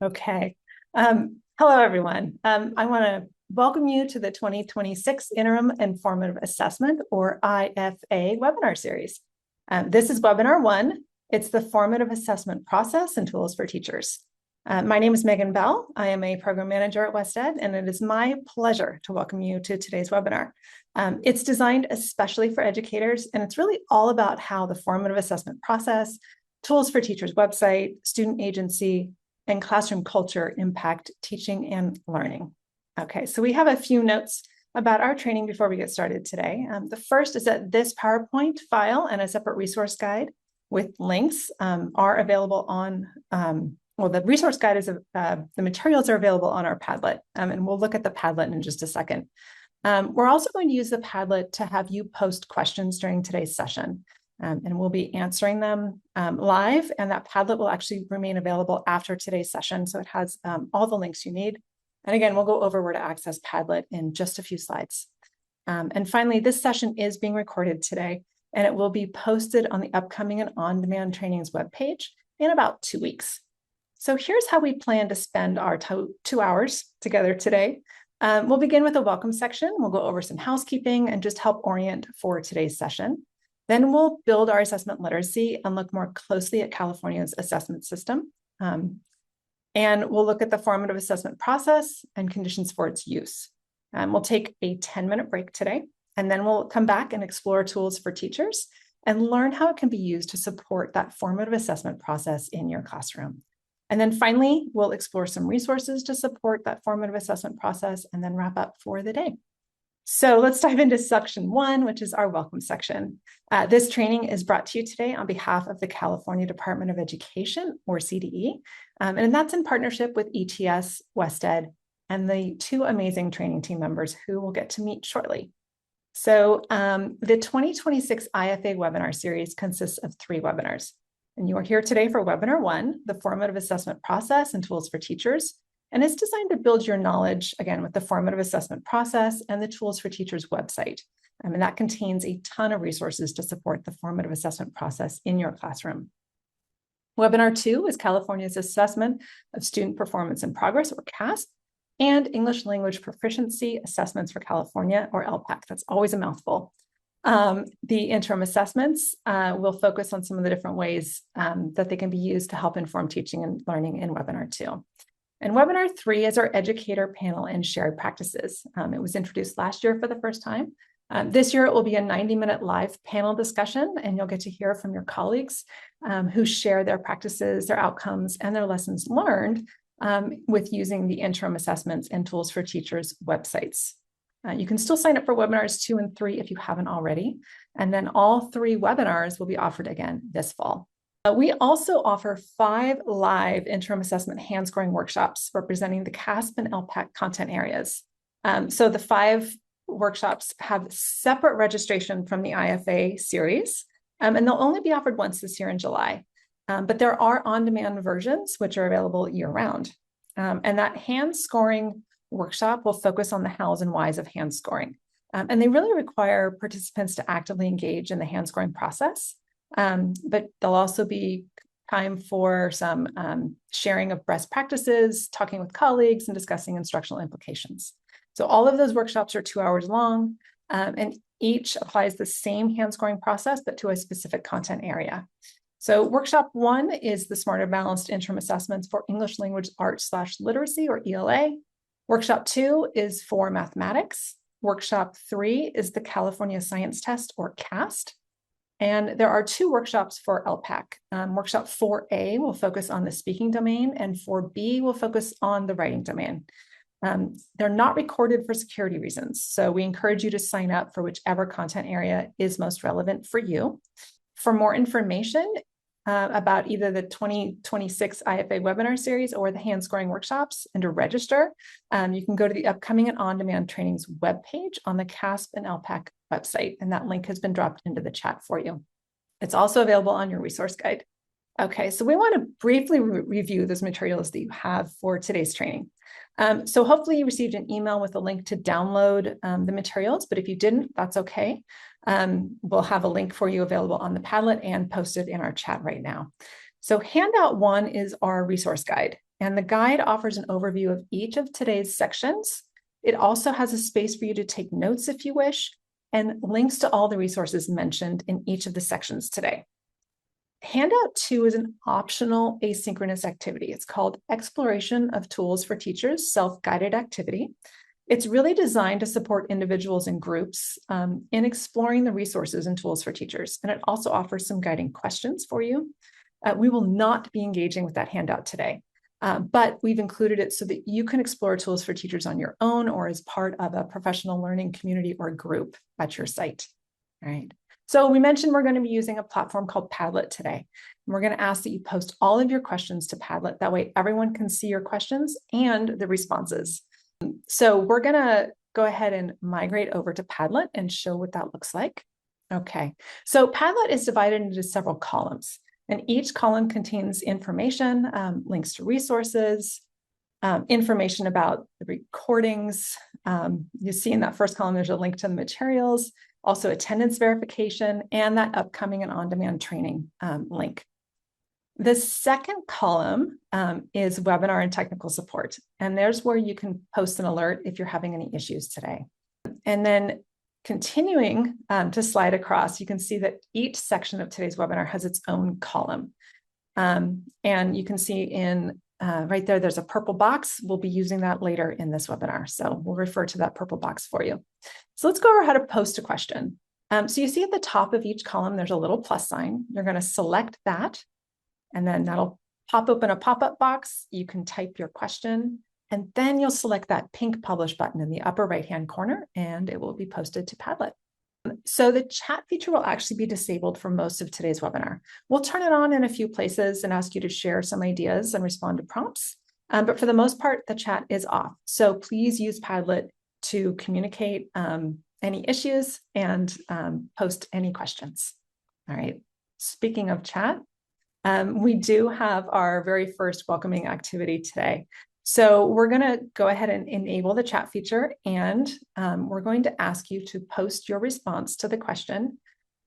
Okay. Hello, everyone. I want to welcome you to the 2026 Interim and Formative Assessment, or IFA, webinar series. This is webinar one. It's the Formative Assessment Process and Tools for Teachers. My name is Megan Bell. I am a program manager at WestEd, and it is my pleasure to welcome you to today's webinar. It's designed especially for educators, and it's really all about how the formative assessment process, tools for teachers website, student agency, and classroom culture impact teaching and learning. Okay, so we have a few notes about our training before we get started today. The first is that this PowerPoint file and a separate resource guide with links are available on, well, the resource guide is, the materials are available on our Padlet, and we'll look at the Padlet in just a second. We're also going to use the Padlet to have you post questions during today's session. And we'll be answering them live, and that Padlet will actually remain available after today's session. So it has all the links you need. And again, we'll go over where to access Padlet in just a few slides. And finally, this session is being recorded today, and it will be posted on the upcoming and on-demand trainings webpage in about 2 weeks. So here's how we plan to spend our 2 hours together today. We'll begin with a welcome section. We'll go over some housekeeping and just help orient for today's session. Then we'll build our assessment literacy and look more closely at California's assessment system. And we'll look at the formative assessment process and conditions for its use. We'll take a 10-minute break today, and then we'll come back and explore tools for teachers and learn how it can be used to support that formative assessment process in your classroom. And then finally, we'll explore some resources to support that formative assessment process and then wrap up for the day. So let's dive into section one, which is our welcome section. This training is brought to you today on behalf of the California Department of Education, or CDE, and that's in partnership with ETS, WestEd, and the two amazing training team members who we'll get to meet shortly. So the 2026 IFA webinar series consists of 3 webinars, and you are here today for webinar one, the formative assessment process and tools for teachers. And it's designed to build your knowledge, again, with the formative assessment process and the tools for teachers website. And that contains a ton of resources to support the formative assessment process in your classroom. Webinar 2 is California's Assessment of Student Performance and Progress, or CAASPP, and English Language Proficiency Assessments for California, or ELPAC. That's always a mouthful. The interim assessments will focus on some of the different ways that they can be used to help inform teaching and learning in webinar 2. And webinar 3 is our educator panel and shared practices. It was introduced last year for the first time. This year, it will be a 90-minute live panel discussion, and you'll get to hear from your colleagues who share their practices, their outcomes, and their lessons learned with using the interim assessments and tools for teachers websites. You can still sign up for webinars 2 and 3 if you haven't already. And then all 3 webinars will be offered again this fall. We also offer 5 live interim assessment hand scoring workshops representing the CAASPP and ELPAC content areas. So the 5 workshops have separate registration from the IFA series, and they'll only be offered once this year in July. But there are on-demand versions which are available year-round. And that hand scoring workshop will focus on the hows and whys of hand scoring. And they really require participants to actively engage in the hand scoring process. But there'll also be time for some sharing of best practices, talking with colleagues, and discussing instructional implications. So all of those workshops are 2 hours long, and each applies the same hand scoring process, but to a specific content area. So workshop 1 is the Smarter Balanced Interim Assessments for English Language Arts/Literacy, or ELA. Workshop 2 is for mathematics. Workshop 3 is the California Science Test, or CAST. And there are 2 workshops for ELPAC. Workshop 4A will focus on the speaking domain, and 4B will focus on the writing domain. They're not recorded for security reasons, so we encourage you to sign up for whichever content area is most relevant for you. For more information about either the 2026 IFA webinar series or the hand scoring workshops, and to register, you can go to the upcoming and on-demand trainings webpage on the CAASPP and ELPAC website, and that link has been dropped into the chat for you. It's also available on your resource guide. Okay, so we want to briefly review those materials that you have for today's training. So hopefully you received an email with a link to download the materials, but if you didn't, that's okay. We'll have a link for you available on the Padlet and posted in our chat right now. So handout 1 is our resource guide. And the guide offers an overview of each of today's sections. It also has a space for you to take notes if you wish, and links to all the resources mentioned in each of the sections today. Handout 2 is an optional asynchronous activity. It's called Exploration of Tools for Teachers, Self-Guided Activity. It's really designed to support individuals and groups in exploring the resources and tools for teachers. And it also offers some guiding questions for you. We will not be engaging with that handout today, but we've included it so that you can explore tools for teachers on your own or as part of a professional learning community or group at your site. All right. So we mentioned we're going to be using a platform called Padlet today. And we're going to ask that you post all of your questions to Padlet. That way everyone can see your questions and the responses. So we're going to go ahead and migrate over to Padlet and show what that looks like. Okay, so Padlet is divided into several columns, and each column contains information, links to resources, information about the recordings. You see in that first column, there's a link to the materials, also attendance verification, and that upcoming and on-demand training link. The second column is webinar and technical support. And there's where you can post an alert if you're having any issues today. And then continuing to slide across, you can see that each section of today's webinar has its own column. And you can see in right there, there's a purple box. We'll be using that later in this webinar. So we'll refer to that purple box for you. So let's go over how to post a question. So you see at the top of each column, there's a little plus sign. You're going to select that. And then that'll pop open a pop-up box. You can type your question, and then you'll select that pink publish button in the upper right-hand corner, and it will be posted to Padlet. So the chat feature will actually be disabled for most of today's webinar. We'll turn it on in a few places and ask you to share some ideas and respond to prompts. But for the most part, the chat is off. So please use Padlet to communicate any issues and post any questions. All right. Speaking of chat, we do have our very first welcoming activity today. So we're going to go ahead and enable the chat feature, and we're going to ask you to post your response to the question,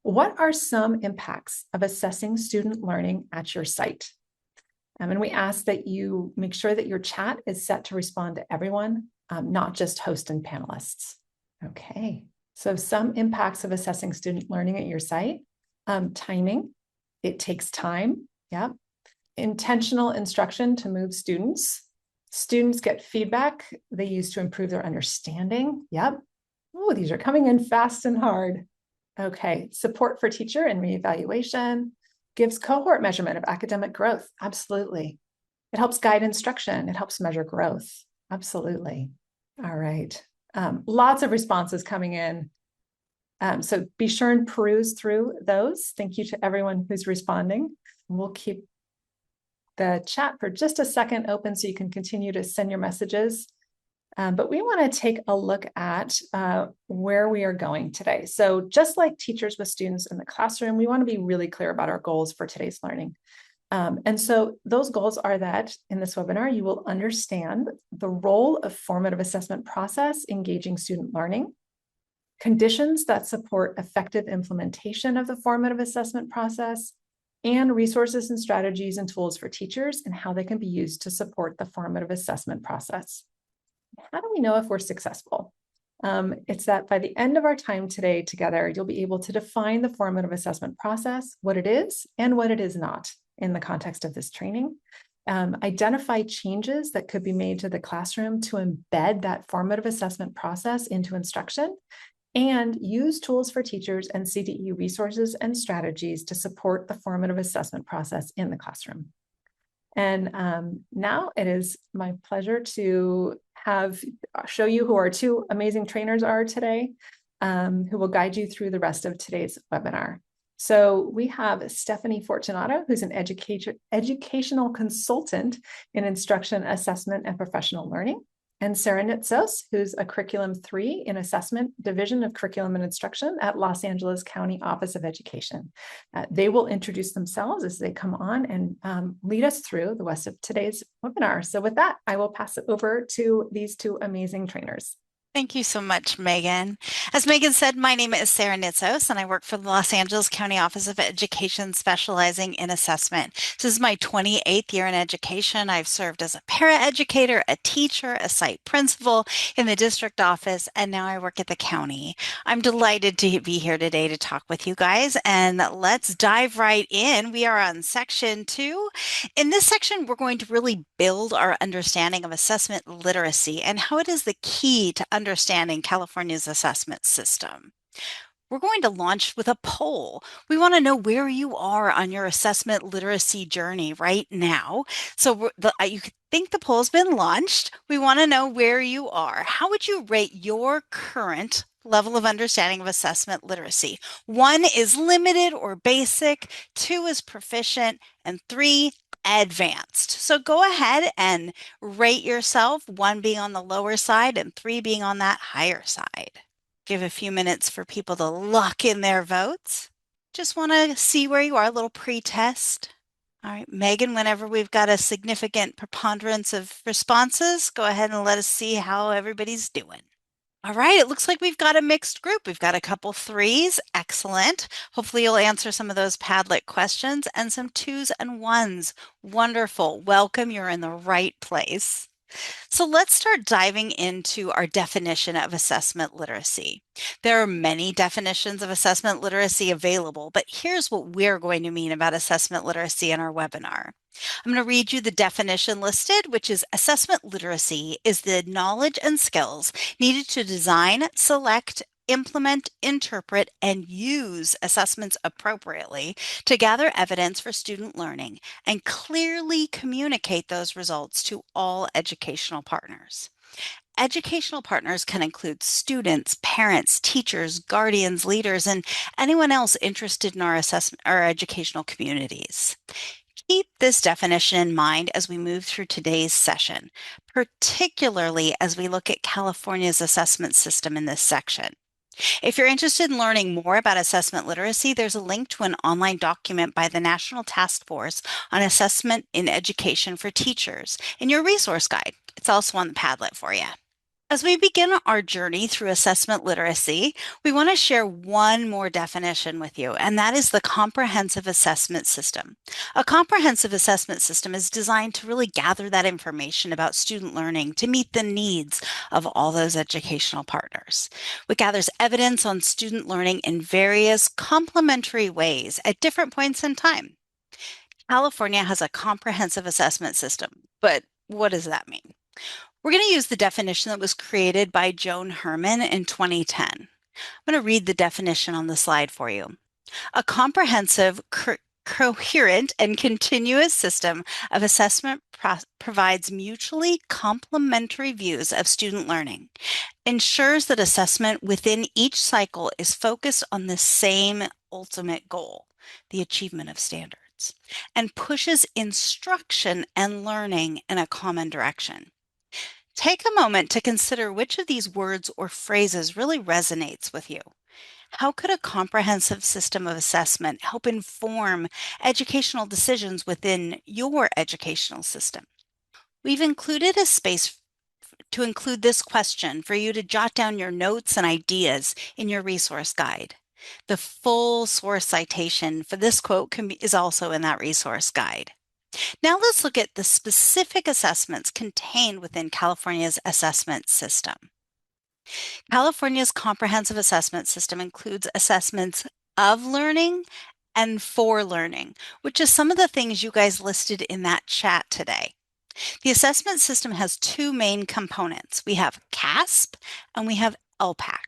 what are some impacts of assessing student learning at your site? And we ask that you make sure that your chat is set to respond to everyone, not just host and panelists. Okay, so some impacts of assessing student learning at your site. Timing. It takes time. Yep. Intentional instruction to move students. Students get feedback they use to improve their understanding. Yep. Oh, these are coming in fast and hard. Okay. Support for teacher and reevaluation. Gives cohort measurement of academic growth. Absolutely. It helps guide instruction. It helps measure growth. Absolutely. All right. Lots of responses coming in. So be sure and peruse through those. Thank you to everyone who's responding. We'll keep the chat for just a second open so you can continue to send your messages. But we want to take a look at where we are going today. So just like teachers with students in the classroom, we want to be really clear about our goals for today's learning. And so those goals are that in this webinar, you will understand the role of formative assessment process engaging student learning, conditions that support effective implementation of the formative assessment process, and resources and strategies and tools for teachers and how they can be used to support the formative assessment process. How do we know if we're successful? It's that by the end of our time today together, you'll be able to define the formative assessment process, what it is and what it is not in the context of this training. Identify changes that could be made to the classroom to embed that formative assessment process into instruction, and use tools for teachers and CDE resources and strategies to support the formative assessment process in the classroom. And now it is my pleasure to show you who our two amazing trainers are today, who will guide you through the rest of today's webinar. So we have Stephanie Fortunato, who's an educational consultant in instruction, assessment, and professional learning. And Sarah Nitsos, who's a Curriculum 3 in Assessment Division of Curriculum and Instruction at Los Angeles County Office of Education. They will introduce themselves as they come on and lead us through the rest of today's webinar. So with that, I will pass it over to these two amazing trainers. Thank you so much, Megan. As Megan said, my name is Sarah Nitzos, and I work for the Los Angeles County Office of Education, specializing in assessment. This is my 28th year in education. I've served as a paraeducator, a teacher, a site principal in the district office, and now I work at the county. I'm delighted to be here today to talk with you guys, and let's dive right in. We are on section 2. In this section, we're going to really build our understanding of assessment literacy and how it is the key to understanding California's assessment system. We're going to launch with a poll. We want to know where you are on your assessment literacy journey right now. So you could think the poll's been launched. We want to know where you are. How would you rate your current level of understanding of assessment literacy? 1 is limited or basic, 2 is proficient, and 3 advanced. So go ahead and rate yourself, 1 being on the lower side and 3 being on that higher side. Give a few minutes for people to lock in their votes. Just want to see where you are, a little pre-test. All right, Megan, whenever we've got a significant preponderance of responses, go ahead and let us see how everybody's doing. All right, it looks like we've got a mixed group. We've got a couple 3s. Excellent. Hopefully you'll answer some of those Padlet questions and some 2s and 1s. Wonderful. Welcome. You're in the right place. So let's start diving into our definition of assessment literacy. There are many definitions of assessment literacy available, but here's what we're going to mean about assessment literacy in our webinar. I'm going to read you the definition listed, which is assessment literacy is the knowledge and skills needed to design, select, implement, interpret, and use assessments appropriately to gather evidence for student learning and clearly communicate those results to all educational partners. Educational partners can include students, parents, teachers, guardians, leaders, and anyone else interested in our educational communities. Keep this definition in mind as we move through today's session, particularly as we look at California's assessment system in this section. If you're interested in learning more about assessment literacy, there's a link to an online document by the National Task Force on Assessment in Education for Teachers in your resource guide. It's also on the Padlet for you. As we begin our journey through assessment literacy, we want to share one more definition with you, and that is the comprehensive assessment system. A comprehensive assessment system is designed to really gather that information about student learning to meet the needs of all those educational partners. It gathers evidence on student learning in various complementary ways at different points in time. California has a comprehensive assessment system, but what does that mean? We're going to use the definition that was created by Joan Herman in 2010. I'm going to read the definition on the slide for you. A comprehensive, coherent, and continuous system of assessment provides mutually complementary views of student learning, ensures that assessment within each cycle is focused on the same ultimate goal, the achievement of standards, and pushes instruction and learning in a common direction. Take a moment to consider which of these words or phrases really resonates with you. How could a comprehensive system of assessment help inform educational decisions within your educational system? We've included a space to include this question for you to jot down your notes and ideas in your resource guide. The full source citation for this quote is also in that resource guide. Now let's look at the specific assessments contained within California's assessment system. California's comprehensive assessment system includes assessments of learning and for learning, which is some of the things you guys listed in that chat today. The assessment system has 2 main components. We have CAASPP and we have ELPAC.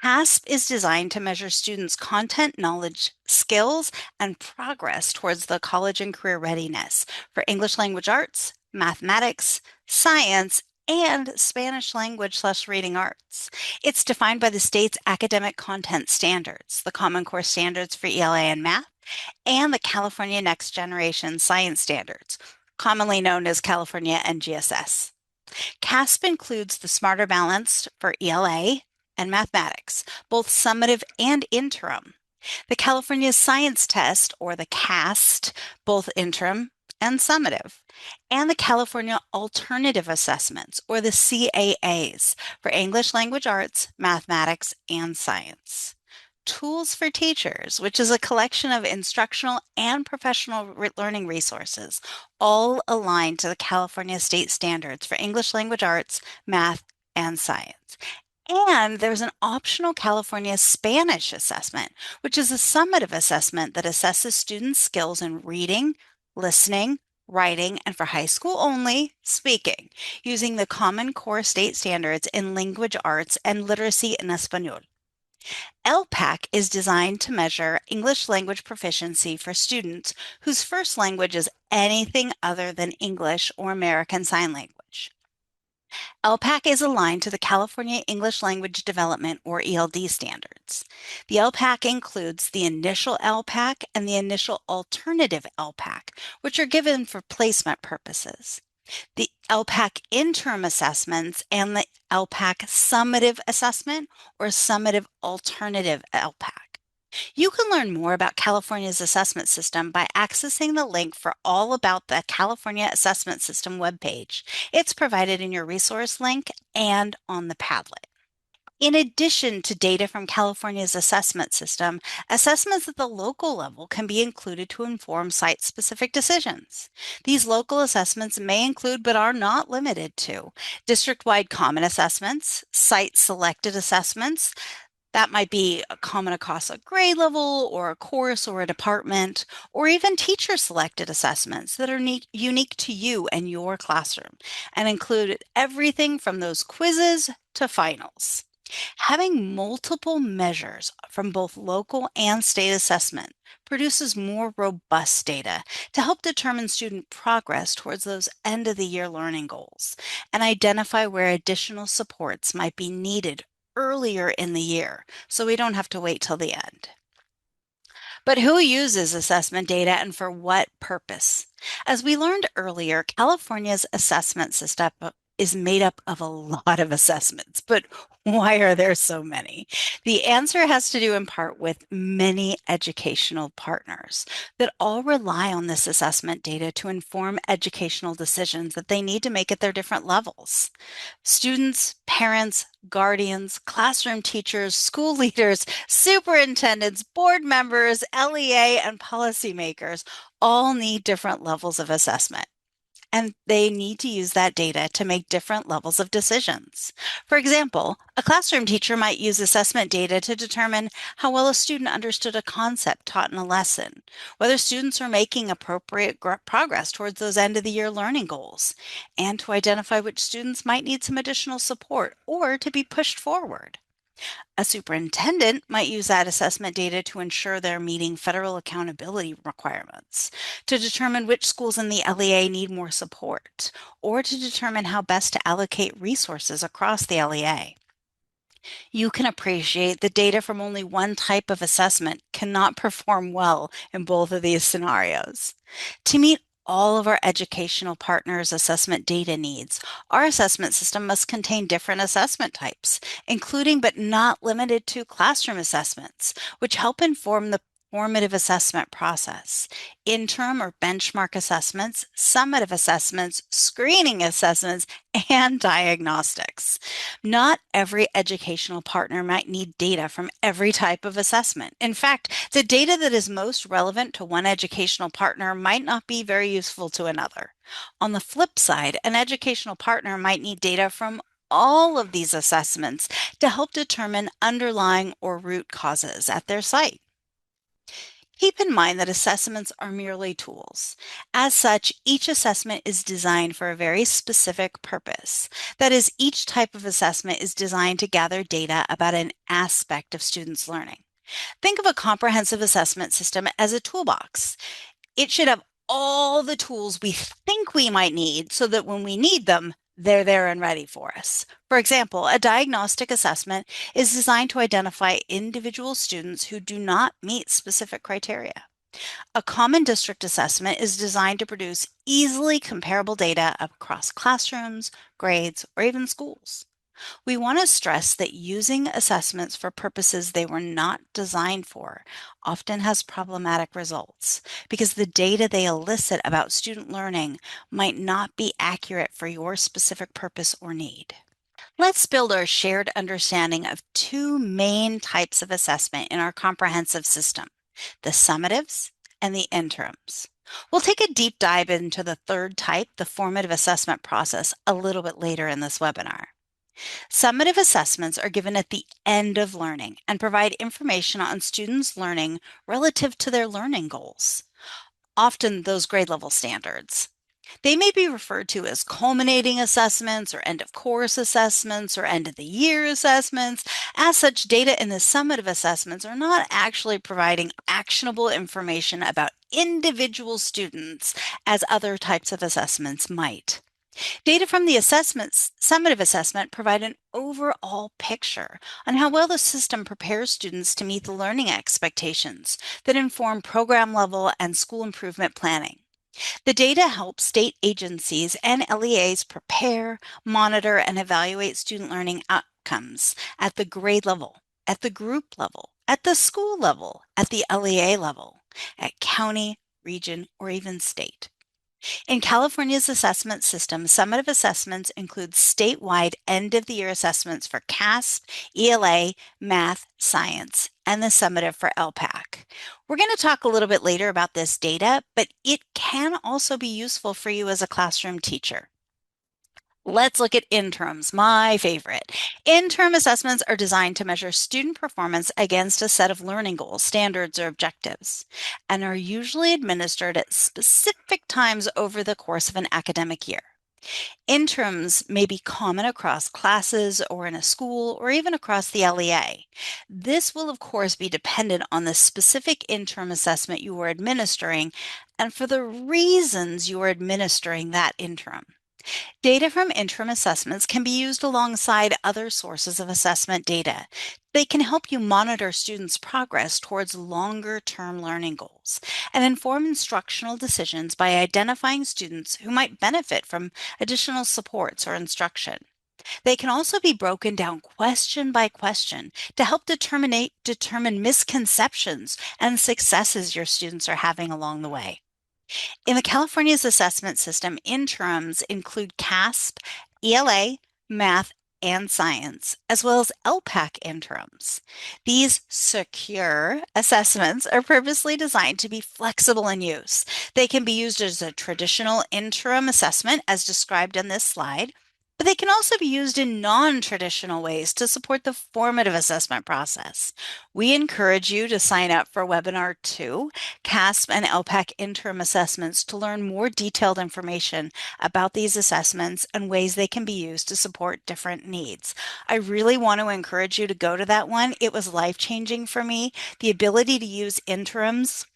CAASPP is designed to measure students' content, knowledge, skills, and progress towards the college and career readiness for English language arts, mathematics, science, and Spanish language/reading arts. It's defined by the state's academic content standards, the Common Core Standards for ELA and Math, and the California Next Generation Science Standards, commonly known as California NGSS. CAASPP includes the Smarter Balanced for ELA and mathematics, both summative and interim. The California Science Test, or the CAST, both interim and summative, and the California Alternative Assessments, or the CAAs, for English Language Arts, Mathematics, and Science. Tools for Teachers, which is a collection of instructional and professional learning resources, all aligned to the California state standards for English Language Arts, Math, and Science. And there's an optional California Spanish assessment, which is a summative assessment that assesses students' skills in reading, listening, writing, and for high school only, speaking, using the Common Core state standards in language arts and literacy in Espanol. ELPAC is designed to measure English language proficiency for students whose first language is anything other than English or American Sign Language. ELPAC is aligned to the California English Language Development, or ELD, standards. The ELPAC includes the initial ELPAC and the initial alternative ELPAC, which are given for placement purposes. The ELPAC interim assessments and the ELPAC summative assessment, or summative alternative ELPAC. You can learn more about California's assessment system by accessing the link for all about the California Assessment System webpage. It's provided in your resource link and on the Padlet. In addition to data from California's assessment system, assessments at the local level can be included to inform site-specific decisions. These local assessments may include, but are not limited to, district-wide common assessments, site-selected assessments. That might be common across a grade level or a course or a department, or even teacher-selected assessments that are unique to you and your classroom, and include everything from those quizzes to finals. Having multiple measures from both local and state assessment produces more robust data to help determine student progress towards those end-of-the-year learning goals and identify where additional supports might be needed earlier in the year, so we don't have to wait till the end. But who uses assessment data and for what purpose? As we learned earlier, California's assessment system is made up of a lot of assessments, but why are there so many? The answer has to do in part with many educational partners that all rely on this assessment data to inform educational decisions that they need to make at their different levels. Students, parents, guardians, classroom teachers, school leaders, superintendents, board members, LEA, and policymakers all need different levels of assessment. And they need to use that data to make different levels of decisions. For example, a classroom teacher might use assessment data to determine how well a student understood a concept taught in a lesson, whether students are making appropriate progress towards those end-of-the-year learning goals, and to identify which students might need some additional support or to be pushed forward. A superintendent might use that assessment data to ensure they're meeting federal accountability requirements, to determine which schools in the LEA need more support, or to determine how best to allocate resources across the LEA. You can appreciate the data from only one type of assessment cannot perform well in both of these scenarios. To meet all of our educational partners' assessment data needs, our assessment system must contain different assessment types, including but not limited to classroom assessments, which help inform the formative assessment process, interim or benchmark assessments, summative assessments, screening assessments, and diagnostics. Not every educational partner might need data from every type of assessment. In fact, the data that is most relevant to one educational partner might not be very useful to another. On the flip side, an educational partner might need data from all of these assessments to help determine underlying or root causes at their site. Keep in mind that assessments are merely tools. As such, each assessment is designed for a very specific purpose. That is, each type of assessment is designed to gather data about an aspect of students' learning. Think of a comprehensive assessment system as a toolbox. It should have all the tools we think we might need so that when we need them, they're there and ready for us. For example, a diagnostic assessment is designed to identify individual students who do not meet specific criteria. A common district assessment is designed to produce easily comparable data across classrooms, grades, or even schools. We want to stress that using assessments for purposes they were not designed for often has problematic results because the data they elicit about student learning might not be accurate for your specific purpose or need. Let's build our shared understanding of two main types of assessment in our comprehensive system, the summatives and the interims. We'll take a deep dive into the third type, the formative assessment process, a little bit later in this webinar. Summative assessments are given at the end of learning and provide information on students' learning relative to their learning goals, often those grade level standards. They may be referred to as culminating assessments or end of course assessments or end of the year assessments. As such, data in the summative assessments are not actually providing actionable information about individual students as other types of assessments might. Data from the summative assessment provide an overall picture on how well the system prepares students to meet the learning expectations that inform program level and school improvement planning. The data help state agencies and LEAs prepare, monitor, and evaluate student learning outcomes at the grade level, at the group level, at the school level, at the LEA level, at county, region, or even state. In California's assessment system, summative assessments include statewide end-of-the-year assessments for CAASPP, ELA, math, science, and the summative for ELPAC. We're going to talk a little bit later about this data, but it can also be useful for you as a classroom teacher. Let's look at interims, my favorite. Interim assessments are designed to measure student performance against a set of learning goals, standards, or objectives, and are usually administered at specific times over the course of an academic year. Interims may be common across classes or in a school or even across the LEA. This will, of course, be dependent on the specific interim assessment you are administering and for the reasons you are administering that interim. Data from interim assessments can be used alongside other sources of assessment data. They can help you monitor students' progress towards longer-term learning goals and inform instructional decisions by identifying students who might benefit from additional supports or instruction. They can also be broken down question by question to help determine misconceptions and successes your students are having along the way. In the California's assessment system, interims include CAASPP, ELA, math, and science, as well as ELPAC interims. These secure assessments are purposely designed to be flexible in use. They can be used as a traditional interim assessment, as described in this slide, but they can also be used in non-traditional ways to support the formative assessment process. We encourage you to sign up for Webinar 2, CAASPP and ELPAC interim assessments, to learn more detailed information about these assessments and ways they can be used to support different needs. I really want to encourage you to go to that one. It was life-changing for me. The ability to use interims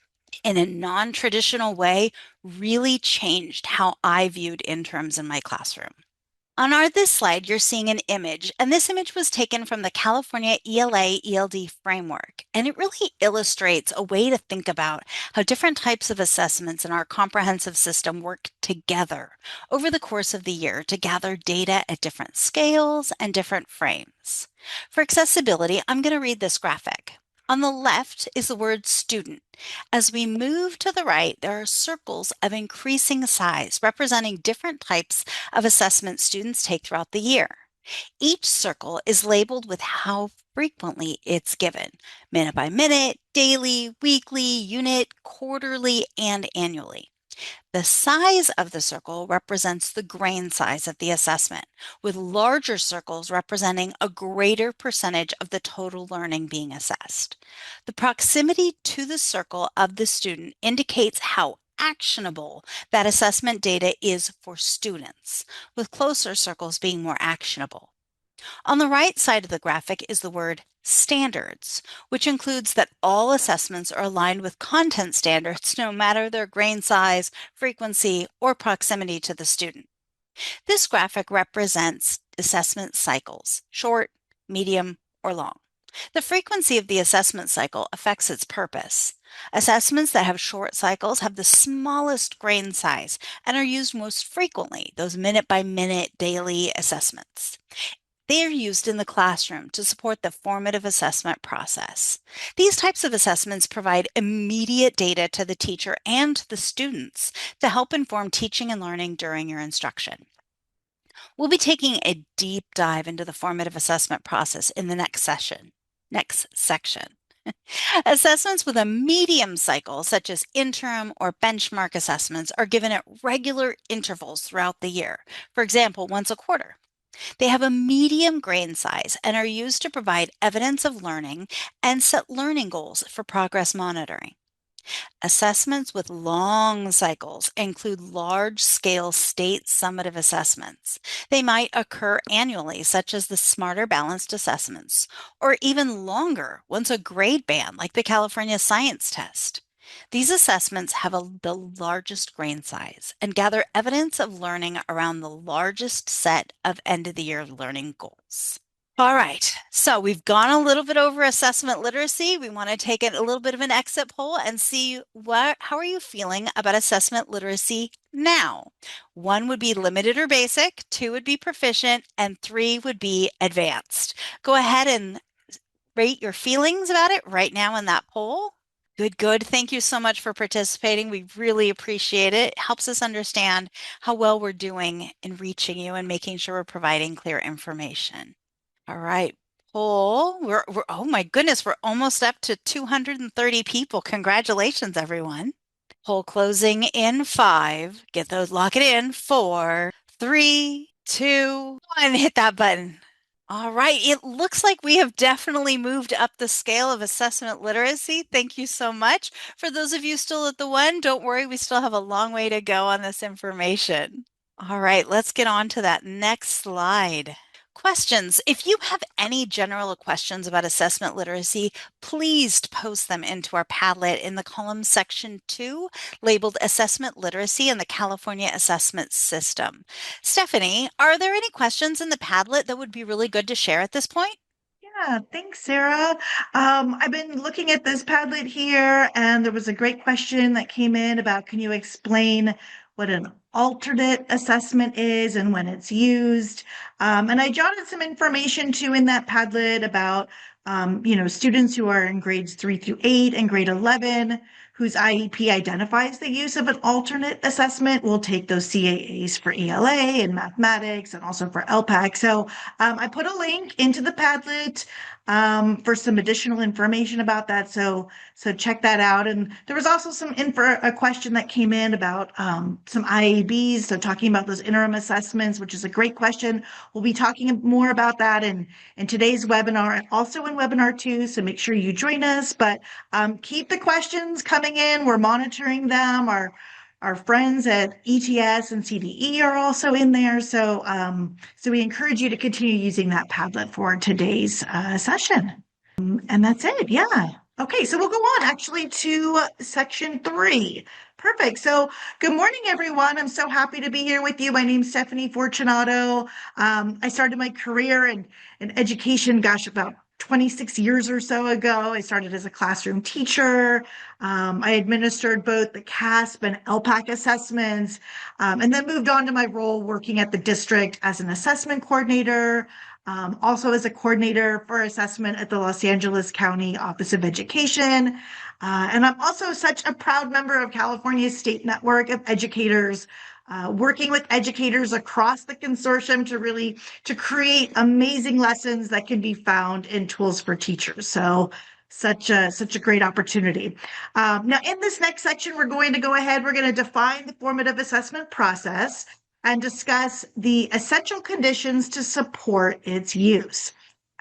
in a non-traditional way really changed how I viewed interims in my classroom. On this slide, you're seeing an image, and this image was taken from the California ELA-ELD framework, and it really illustrates a way to think about how different types of assessments in our comprehensive system work together over the course of the year to gather data at different scales and different frames. For accessibility, I'm going to read this graphic. On the left is the word student. As we move to the right, there are circles of increasing size representing different types of assessment students take throughout the year. Each circle is labeled with how frequently it's given, minute by minute, daily, weekly, unit, quarterly, and annually. The size of the circle represents the grain size of the assessment, with larger circles representing a greater percentage of the total learning being assessed. The proximity to the circle of the student indicates how actionable that assessment data is for students, with closer circles being more actionable. On the right side of the graphic is the word standards, which includes that all assessments are aligned with content standards no matter their grain size, frequency, or proximity to the student. This graphic represents assessment cycles, short, medium, or long. The frequency of the assessment cycle affects its purpose. Assessments that have short cycles have the smallest grain size and are used most frequently, those minute by minute daily assessments. They are used in the classroom to support the formative assessment process. These types of assessments provide immediate data to the teacher and the students to help inform teaching and learning during your instruction. We'll be taking a deep dive into the formative assessment process in the next section. Assessments with a medium cycle, such as interim or benchmark assessments, are given at regular intervals throughout the year, for example, once a quarter. They have a medium grain size and are used to provide evidence of learning and set learning goals for progress monitoring. Assessments with long cycles include large-scale state summative assessments. They might occur annually, such as the Smarter Balanced Assessments, or even longer, once a grade band like the California Science Test. These assessments have the largest grain size and gather evidence of learning around the largest set of end-of-the-year learning goals. All right, so we've gone a little bit over assessment literacy. We want to take it a little bit of an exit poll and see how are you feeling about assessment literacy now? 1 would be limited or basic, 2 would be proficient, and 3 would be advanced. Go ahead and rate your feelings about it right now in that poll. Good, good. Thank you so much for participating. We really appreciate it. It helps us understand how well we're doing in reaching you and making sure we're providing clear information. All right, poll. We're oh my goodness, we're almost up to 230 people. Congratulations, everyone. Poll closing in 5. Get those, lock it in. 4, 3, 2, 1. Hit that button. All right, it looks like we have definitely moved up the scale of assessment literacy. Thank you so much. For those of you still at the 1, don't worry, we still have a long way to go on this information. All right, let's get on to that next slide. Questions. If you have any general questions about assessment literacy, please post them into our Padlet in the column section 2, labeled Assessment Literacy and the California Assessment System. Stephanie, are there any questions in the Padlet that would be really good to share at this point? Yeah, thanks, Sarah. I've been looking at this Padlet here, and there was a great question that came in about, can you explain what an alternate assessment is and when it's used? And I jotted some information too in that Padlet about, students who are in grades 3 through 8 and grade 11, whose IEP identifies the use of an alternate assessment will take those CAAs for ELA and mathematics and also for ELPAC. So I put a link into the Padlet for some additional information about that. So check that out. And there was also a question that came in about some IABs. So talking about those interim assessments, which is a great question. We'll be talking more about that in today's webinar and also in webinar 2. So make sure you join us, but keep the questions coming in. We're monitoring them. Our friends at ETS and CDE are also in there. So we encourage you to continue using that Padlet for today's session. And that's it. Yeah. Okay, so we'll go on actually to section 3. Perfect. So good morning, everyone. I'm so happy to be here with you. My name's Stephanie Fortunato. I started my career in education, about 26 years or so ago. I started as a classroom teacher. I administered both the CAASPP and ELPAC assessments, and then moved on to my role working at the district as an assessment coordinator, also as a coordinator for assessment at the Los Angeles County Office of Education. And I'm also such a proud member of California's state network of educators, working with educators across the consortium to create amazing lessons that can be found in Tools for Teachers. So such a great opportunity. Now in this next section, we're going to define the formative assessment process and discuss the essential conditions to support its use.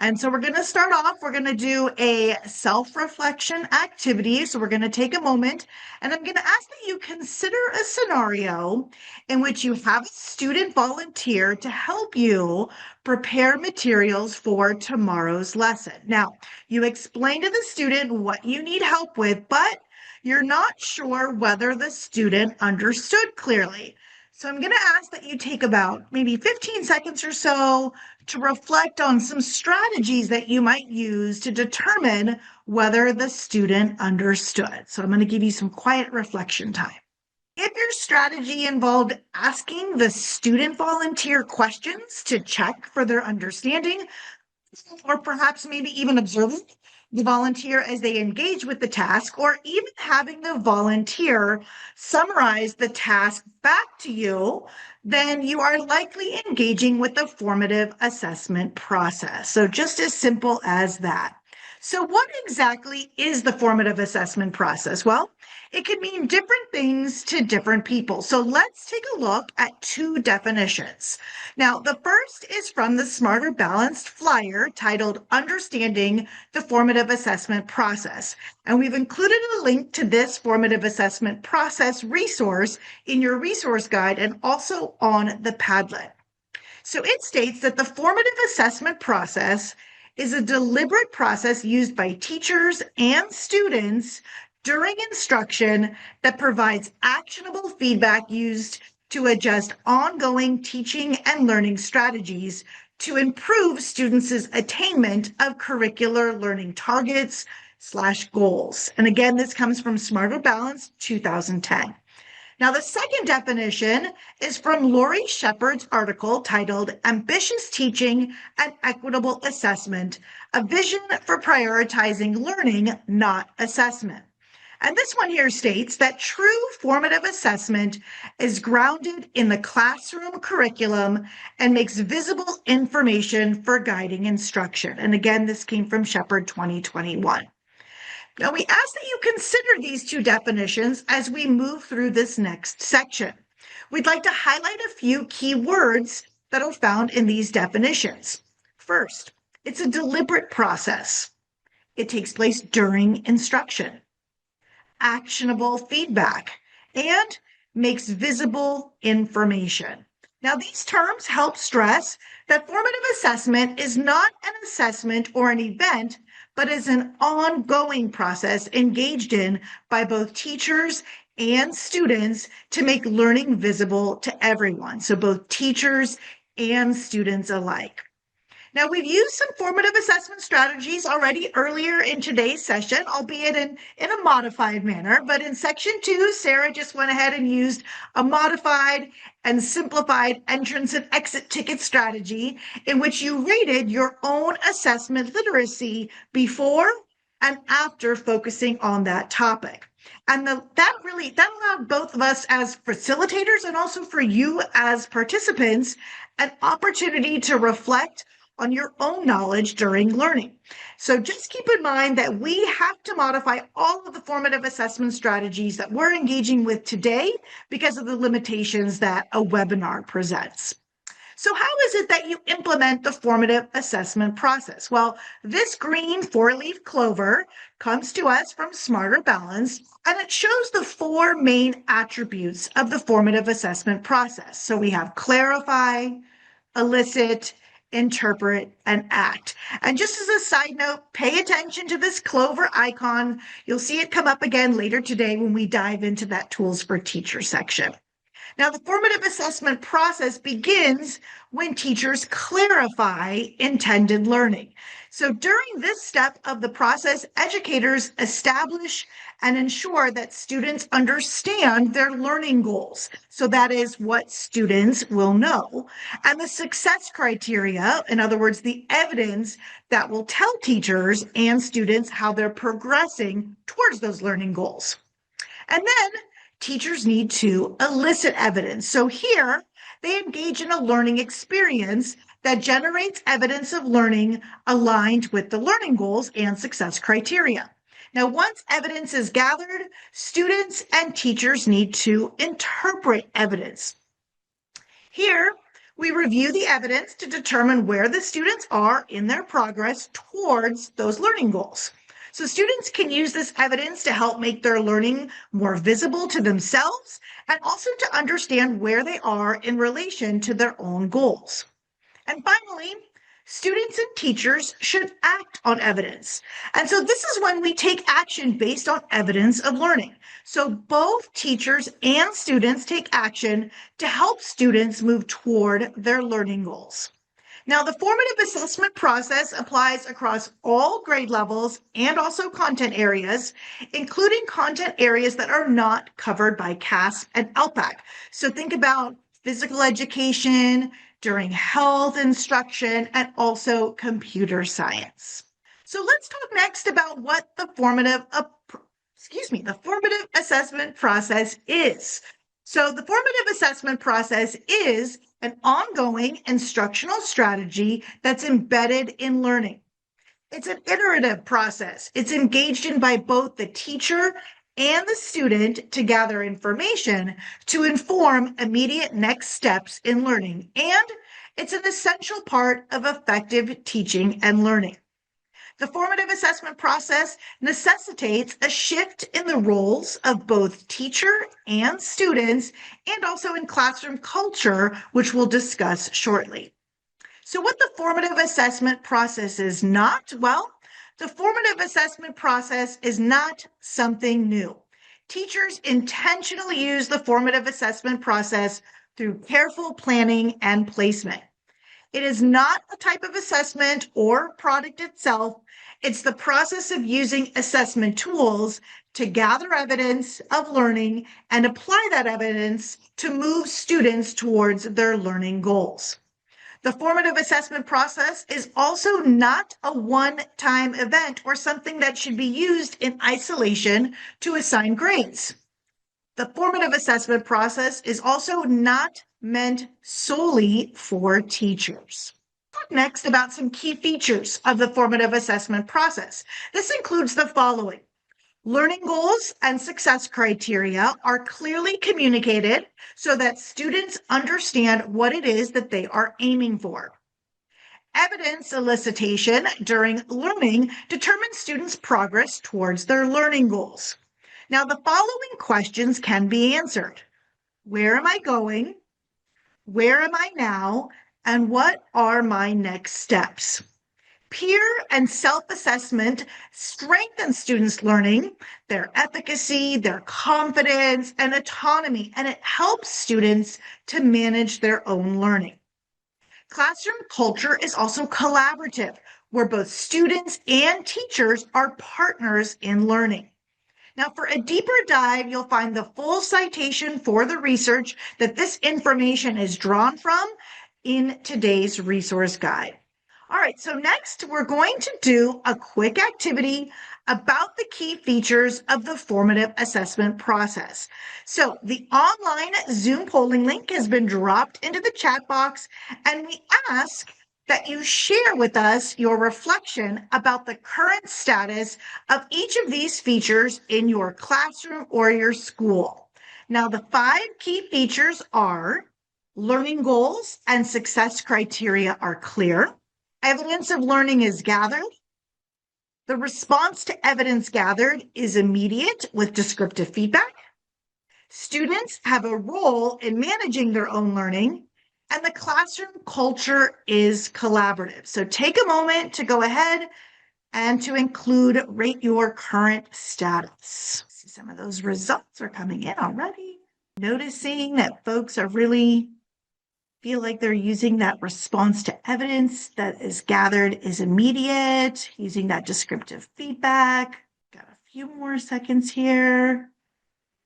And so we're going to start off, we're going to do a self-reflection activity. So we're going to take a moment and I'm going to ask that you consider a scenario in which you have a student volunteer to help you prepare materials for tomorrow's lesson. Now, you explain to the student what you need help with, but you're not sure whether the student understood clearly. So I'm going to ask that you take about maybe 15 seconds or so to reflect on some strategies that you might use to determine whether the student understood. So I'm going to give you some quiet reflection time. If your strategy involved asking the student volunteer questions to check for their understanding, or perhaps maybe even observing the volunteer as they engage with the task, or even having the volunteer summarize the task back to you, then you are likely engaging with the formative assessment process. So just as simple as that. So what exactly is the formative assessment process? Well, it can mean different things to different people. So let's take a look at two definitions. Now, the first is from the Smarter Balanced flyer titled Understanding the Formative Assessment Process. And we've included a link to this formative assessment process resource in your resource guide and also on the Padlet. So it states that the formative assessment process is a deliberate process used by teachers and students during instruction that provides actionable feedback used to adjust ongoing teaching and learning strategies to improve students' attainment of curricular learning targets/goals. And again, this comes from Smarter Balanced 2010. Now, the second definition is from Lori Shepard's article titled Ambitious Teaching and Equitable Assessment, a Vision for Prioritizing Learning, Not Assessment. And this one here states that true formative assessment is grounded in the classroom curriculum and makes visible information for guiding instruction. And again, this came from Shepard 2021. Now, we ask that you consider these two definitions as we move through this next section. We'd like to highlight a few key words that are found in these definitions. First, it's a deliberate process. It takes place during instruction. Actionable feedback, and makes visible information. Now, these terms help stress that formative assessment is not an assessment or an event, but is an ongoing process engaged in by both teachers and students to make learning visible to everyone, so both teachers and students alike. Now, we've used some formative assessment strategies already earlier in today's session, albeit in a modified manner. But in section 2, Sarah just went ahead and used a modified and simplified entrance and exit ticket strategy in which you rated your own assessment literacy before and after focusing on that topic. And that allowed both of us as facilitators and also for you as participants an opportunity to reflect on your own knowledge during learning. So just keep in mind that we have to modify all of the formative assessment strategies that we're engaging with today because of the limitations that a webinar presents. So how is it that you implement the formative assessment process? Well, this green 4-leaf clover comes to us from Smarter Balanced, and it shows the 4 main attributes of the formative assessment process. So we have clarify, elicit, interpret, and act. And just as a side note, pay attention to this clover icon. You'll see it come up again later today when we dive into that Tools for Teachers section. Now, the formative assessment process begins when teachers clarify intended learning. So during this step of the process, educators establish and ensure that students understand their learning goals. So that is what students will know. And the success criteria, in other words, the evidence that will tell teachers and students how they're progressing towards those learning goals. And then teachers need to elicit evidence. So here, they engage in a learning experience that generates evidence of learning aligned with the learning goals and success criteria. Now, once evidence is gathered, students and teachers need to interpret evidence. Here, we review the evidence to determine where the students are in their progress towards those learning goals. So students can use this evidence to help make their learning more visible to themselves and also to understand where they are in relation to their own goals. And finally, students and teachers should act on evidence. And so this is when we take action based on evidence of learning. So both teachers and students take action to help students move toward their learning goals. Now, the formative assessment process applies across all grade levels and also content areas, including content areas that are not covered by CAASPP and ELPAC. So think about physical education, during health instruction, and also computer science. So let's talk next about what the formative assessment process is. So the formative assessment process is an ongoing instructional strategy that's embedded in learning. It's an iterative process. It's engaged in by both the teacher and the student to gather information to inform immediate next steps in learning. And it's an essential part of effective teaching and learning. The formative assessment process necessitates a shift in the roles of both teacher and students, and also in classroom culture, which we'll discuss shortly. So what the formative assessment process is not, well, the formative assessment process is not something new. Teachers intentionally use the formative assessment process through careful planning and placement. It is not a type of assessment or product itself. It's the process of using assessment tools to gather evidence of learning and apply that evidence to move students towards their learning goals. The formative assessment process is also not a one-time event or something that should be used in isolation to assign grades. The formative assessment process is also not meant solely for teachers. Talk next about some key features of the formative assessment process. This includes the following. Learning goals and success criteria are clearly communicated so that students understand what it is that they are aiming for. Evidence elicitation during learning determines students' progress towards their learning goals. Now, the following questions can be answered. Where am I going? Where am I now? And what are my next steps? Peer and self-assessment strengthen students' learning, their efficacy, their confidence, and autonomy, and it helps students to manage their own learning. Classroom culture is also collaborative, where both students and teachers are partners in learning. Now, for a deeper dive, you'll find the full citation for the research that this information is drawn from in today's resource guide. All right, so next we're going to do a quick activity about the key features of the formative assessment process. So the online Zoom polling link has been dropped into the chat box, and we ask that you share with us your reflection about the current status of each of these features in your classroom or your school. Now, the 5 key features are learning goals and success criteria are clear. Evidence of learning is gathered. The response to evidence gathered is immediate with descriptive feedback. Students have a role in managing their own learning, and the classroom culture is collaborative. So take a moment to go ahead and to include rate your current status. See, some of those results are coming in already. Noticing that folks are really feel like they're using that response to evidence that is gathered is immediate, using that descriptive feedback. Got a few more seconds here.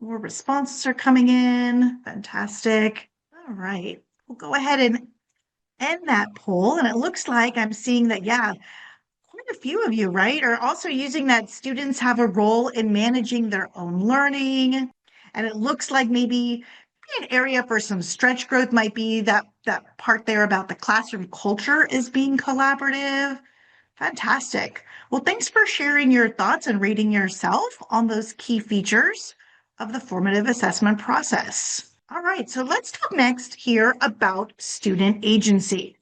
More responses are coming in. Fantastic. All right. We'll go ahead and end that poll. And it looks like I'm seeing that, yeah, quite a few of you, right, are also using that students have a role in managing their own learning. And it looks like maybe an area for some stretch growth might be that part there about the classroom culture is being collaborative. Fantastic. Well, thanks for sharing your thoughts and rating yourself on those key features of the formative assessment process. All right, so let's talk next here about student agency.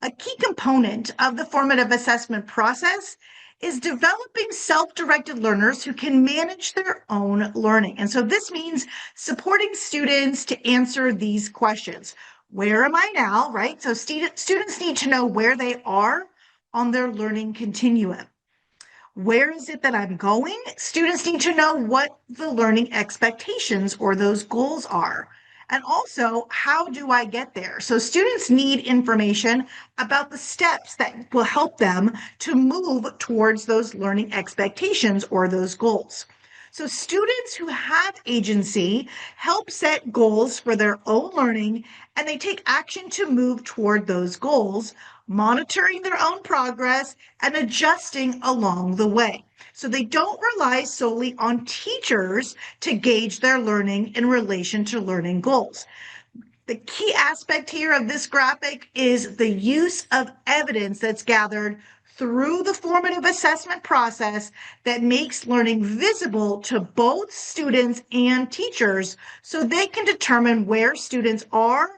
A key component of the formative assessment process is developing self-directed learners who can manage their own learning. And so this means supporting students to answer these questions. Where am I now, right? So students need to know where they are on their learning continuum. Where is it that I'm going? Students need to know what the learning expectations or those goals are. And also, how do I get there? So students need information about the steps that will help them to move towards those learning expectations or those goals. So students who have agency help set goals for their own learning, and they take action to move toward those goals, monitoring their own progress and adjusting along the way. So they don't rely solely on teachers to gauge their learning in relation to learning goals. The key aspect here of this graphic is the use of evidence that's gathered through the formative assessment process that makes learning visible to both students and teachers so they can determine where students are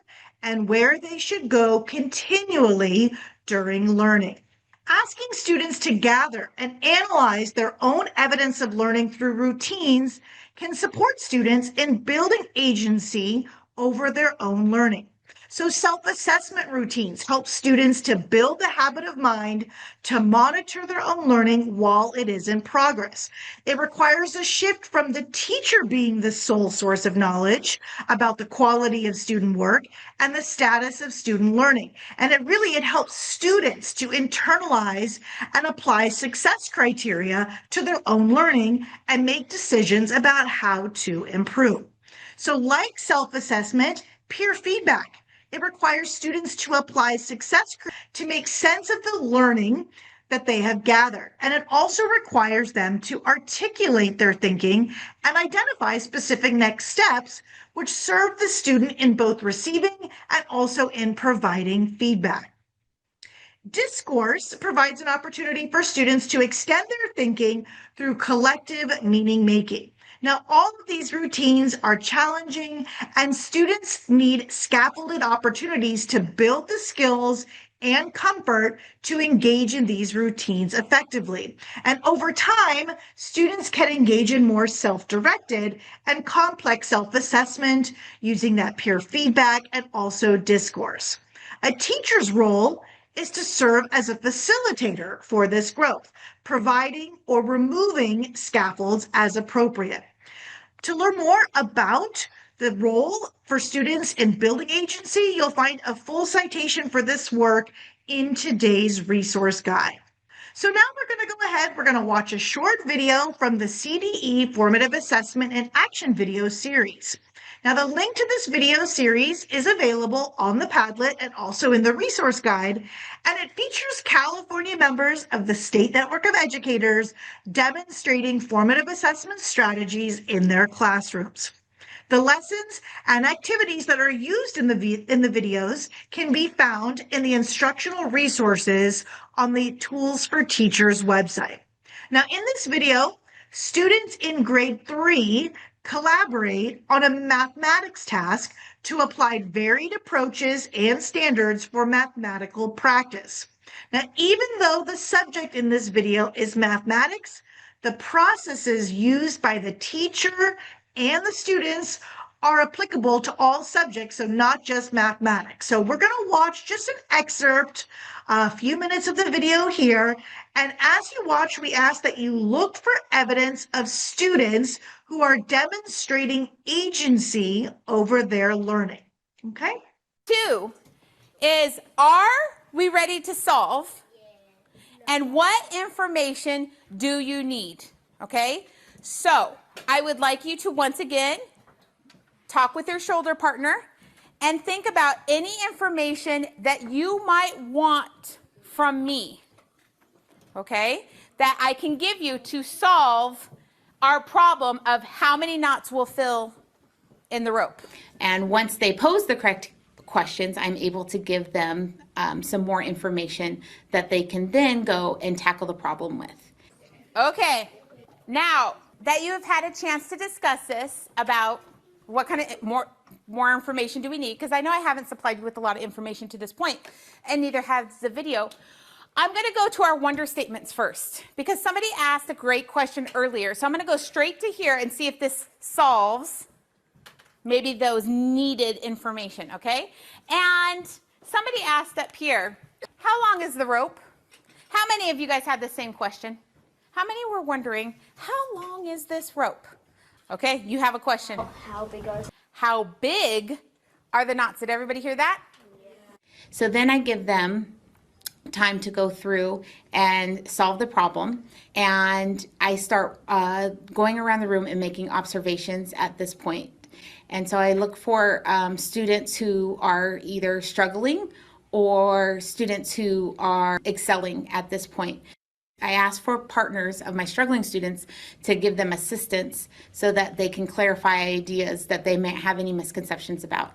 and where they should go continually during learning. Asking students to gather and analyze their own evidence of learning through routines can support students in building agency over their own learning. So self-assessment routines help students to build the habit of mind to monitor their own learning while it is in progress. It requires a shift from the teacher being the sole source of knowledge about the quality of student work and the status of student learning. And it helps students to internalize and apply success criteria to their own learning and make decisions about how to improve. So like self-assessment, peer feedback. It requires students to apply success to make sense of the learning that they have gathered. And it also requires them to articulate their thinking and identify specific next steps, which serve the student in both receiving and also in providing feedback. Discourse provides an opportunity for students to extend their thinking through collective meaning making. Now, all of these routines are challenging, and students need scaffolded opportunities to build the skills and comfort to engage in these routines effectively. And over time, students can engage in more self-directed and complex self-assessment using that peer feedback and also discourse. A teacher's role is to serve as a facilitator for this growth, providing or removing scaffolds as appropriate. To learn more about the role for students in building agency, you'll find a full citation for this work in today's resource guide. So now we're going to go ahead, we're going to watch a short video from the CDE Formative Assessment and Action video series. Now the link to this video series is available on the Padlet and also in the resource guide, and it features California members of the State Network of Educators demonstrating formative assessment strategies in their classrooms. The lessons and activities that are used in the videos can be found in the instructional resources on the Tools for Teachers website. Now in this video, students in grade 3 collaborate on a mathematics task to apply varied approaches and standards for mathematical practice. Now, even though the subject in this video is mathematics, the processes used by the teacher and the students are applicable to all subjects, so not just mathematics. So we're going to watch just an excerpt, a few minutes of the video here. And as you watch, we ask that you look for evidence of students who are demonstrating agency over their learning. Okay? 2 is, are we ready to solve? And what information do you need? Okay? So I would like you to once again talk with your shoulder partner and think about any information that you might want from me, okay, that I can give you to solve our problem of how many knots will fill in the rope. And once they pose the correct questions, I'm able to give them some more information that they can then go and tackle the problem with. Okay, now that you have had a chance to discuss this about what kind of more information do we need, because I know I haven't supplied you with a lot of information to this point, and neither has the video. I'm going to go to our wonder statements first, because somebody asked a great question earlier. So I'm going to go straight to here and see if this solves maybe those needed information, okay? And somebody asked up here, how long is the rope? How many of you guys had the same question? How many were wondering, how long is this rope? Okay, you have a question. How big are How big are the knots? Did everybody hear that? So then I give them time to go through and solve the problem. And I start going around the room and making observations at this point. And so I look for students who are either struggling or students who are excelling at this point. I ask for partners of my struggling students to give them assistance so that they can clarify ideas that they may have any misconceptions about.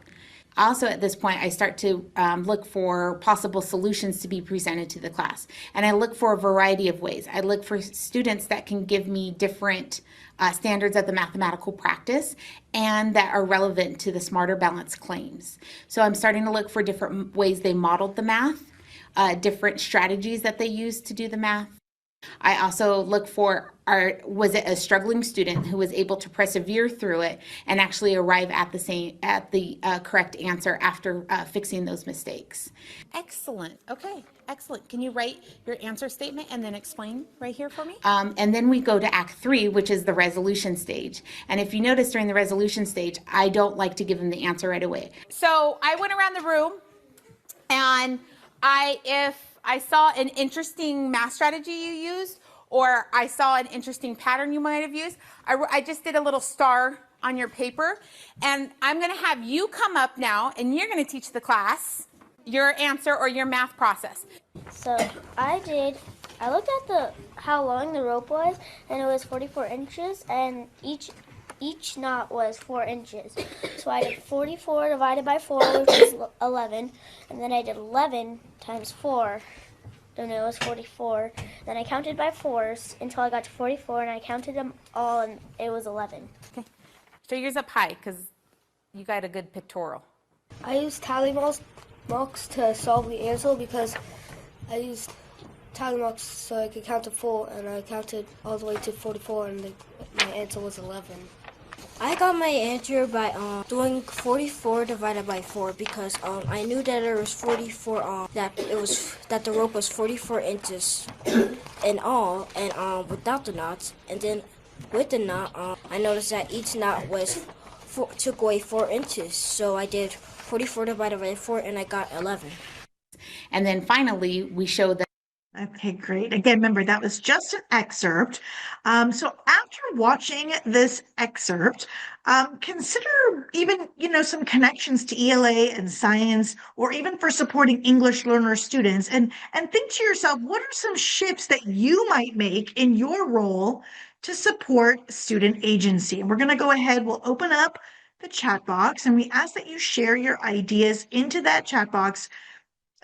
Also, at this point, I start to look for possible solutions to be presented to the class. And I look for a variety of ways. I look for students that can give me different standards of the mathematical practice and that are relevant to the smarter balance claims. So I'm starting to look for different ways they modeled the math, different strategies that they used to do the math. I also look for, was it a struggling student who was able to persevere through it and actually arrive at the correct answer after fixing those mistakes. Excellent. Okay, excellent. Can you write your answer statement and then explain right here for me? And then we go to Act 3, which is the resolution stage. And if you notice during the resolution stage, I don't like to give them the answer right away. So I went around the room, and if I saw an interesting math strategy you used, or I saw an interesting pattern you might have used, I just did a little star on your paper, and I'm going to have you come up now, and you're going to teach the class your answer or your math process. So I looked at how long the rope was, and it was 44 inches, and each knot was 4 inches. So I did 44 divided by 4, which is 11, and then I did 11 times 4, then it was 44. Then I counted by 4s until I got to 44, and I counted them all, and it was 11. Okay, show yours up high, because you got a good pictorial. I used tally marks to solve the answer because I used tally marks so I could count to 4, and I counted all the way to 44, and my answer was 11. I got my answer by doing 44 divided by 4 because I knew that it was 44 that the rope was 44 inches in all, and without the knots, and then with the knot I noticed that each knot took away 4 inches, so I did 44 divided by 4 and I got 11. And then finally we show the Okay, great. Again, remember that was just an excerpt. So after watching this excerpt, consider even, some connections to ELA and science, or even for supporting English learner students, and think to yourself, what are some shifts that you might make in your role to support student agency? And we're going to go ahead, we'll open up the chat box, and we ask that you share your ideas into that chat box.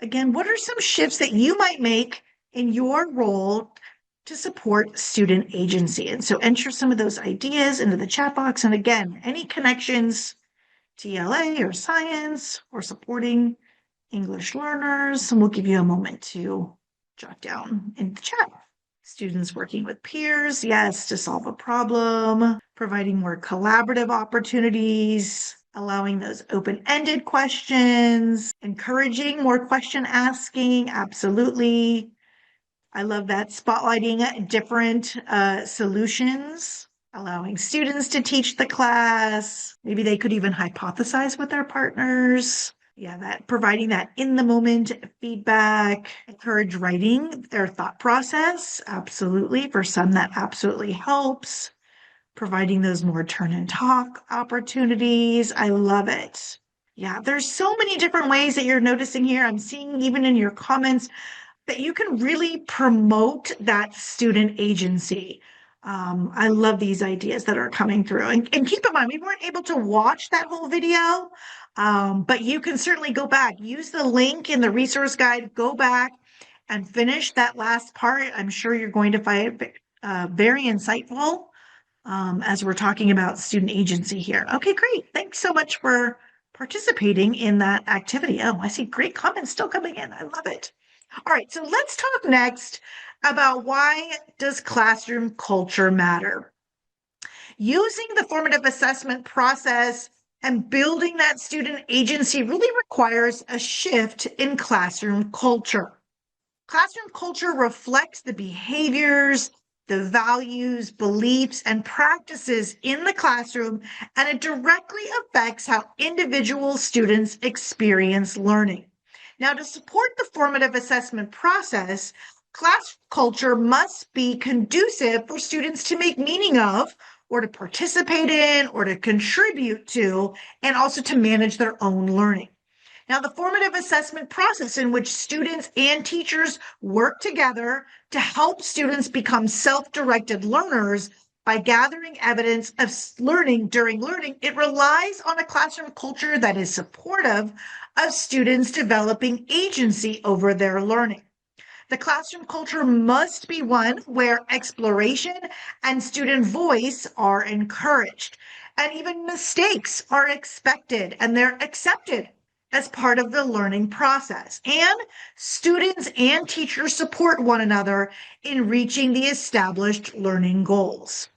Again, what are some shifts that you might make in your role to support student agency? And so enter some of those ideas into the chat box. And again, any connections to ELA or science or supporting English learners, and we'll give you a moment to jot down in the chat. Students working with peers, yes, to solve a problem, providing more collaborative opportunities, allowing those open-ended questions, encouraging more question asking, absolutely. I love that, spotlighting different solutions, allowing students to teach the class. Maybe they could even hypothesize with their partners. Yeah, that providing that in the moment feedback, encourage writing their thought process. Absolutely. For some, that absolutely helps. Providing those more turn and talk opportunities. I love it. Yeah, there's so many different ways that you're noticing here. I'm seeing even in your comments that you can really promote that student agency. I love these ideas that are coming through. And keep in mind, we weren't able to watch that whole video, but you can certainly go back. Use the link in the resource guide, go back and finish that last part. I'm sure you're going to find it very insightful as we're talking about student agency here. Okay, great. Thanks so much for participating in that activity. Oh, I see great comments still coming in. I love it. All right, so let's talk next about why does classroom culture matter? Using the formative assessment process and building that student agency really requires a shift in classroom culture. Classroom culture reflects the behaviors the values, beliefs, and practices in the classroom, and it directly affects how individual students experience learning. Now, to support the formative assessment process, class culture must be conducive for students to make meaning of, or to participate in, or to contribute to, and also to manage their own learning. Now, the formative assessment process in which students and teachers work together to help students become self-directed learners by gathering evidence of learning during learning, it relies on a classroom culture that is supportive of students developing agency over their learning. The classroom culture must be one where exploration and student voice are encouraged, and even mistakes are expected and they're accepted as part of the learning process. And students and teachers support one another in reaching the established learning goals.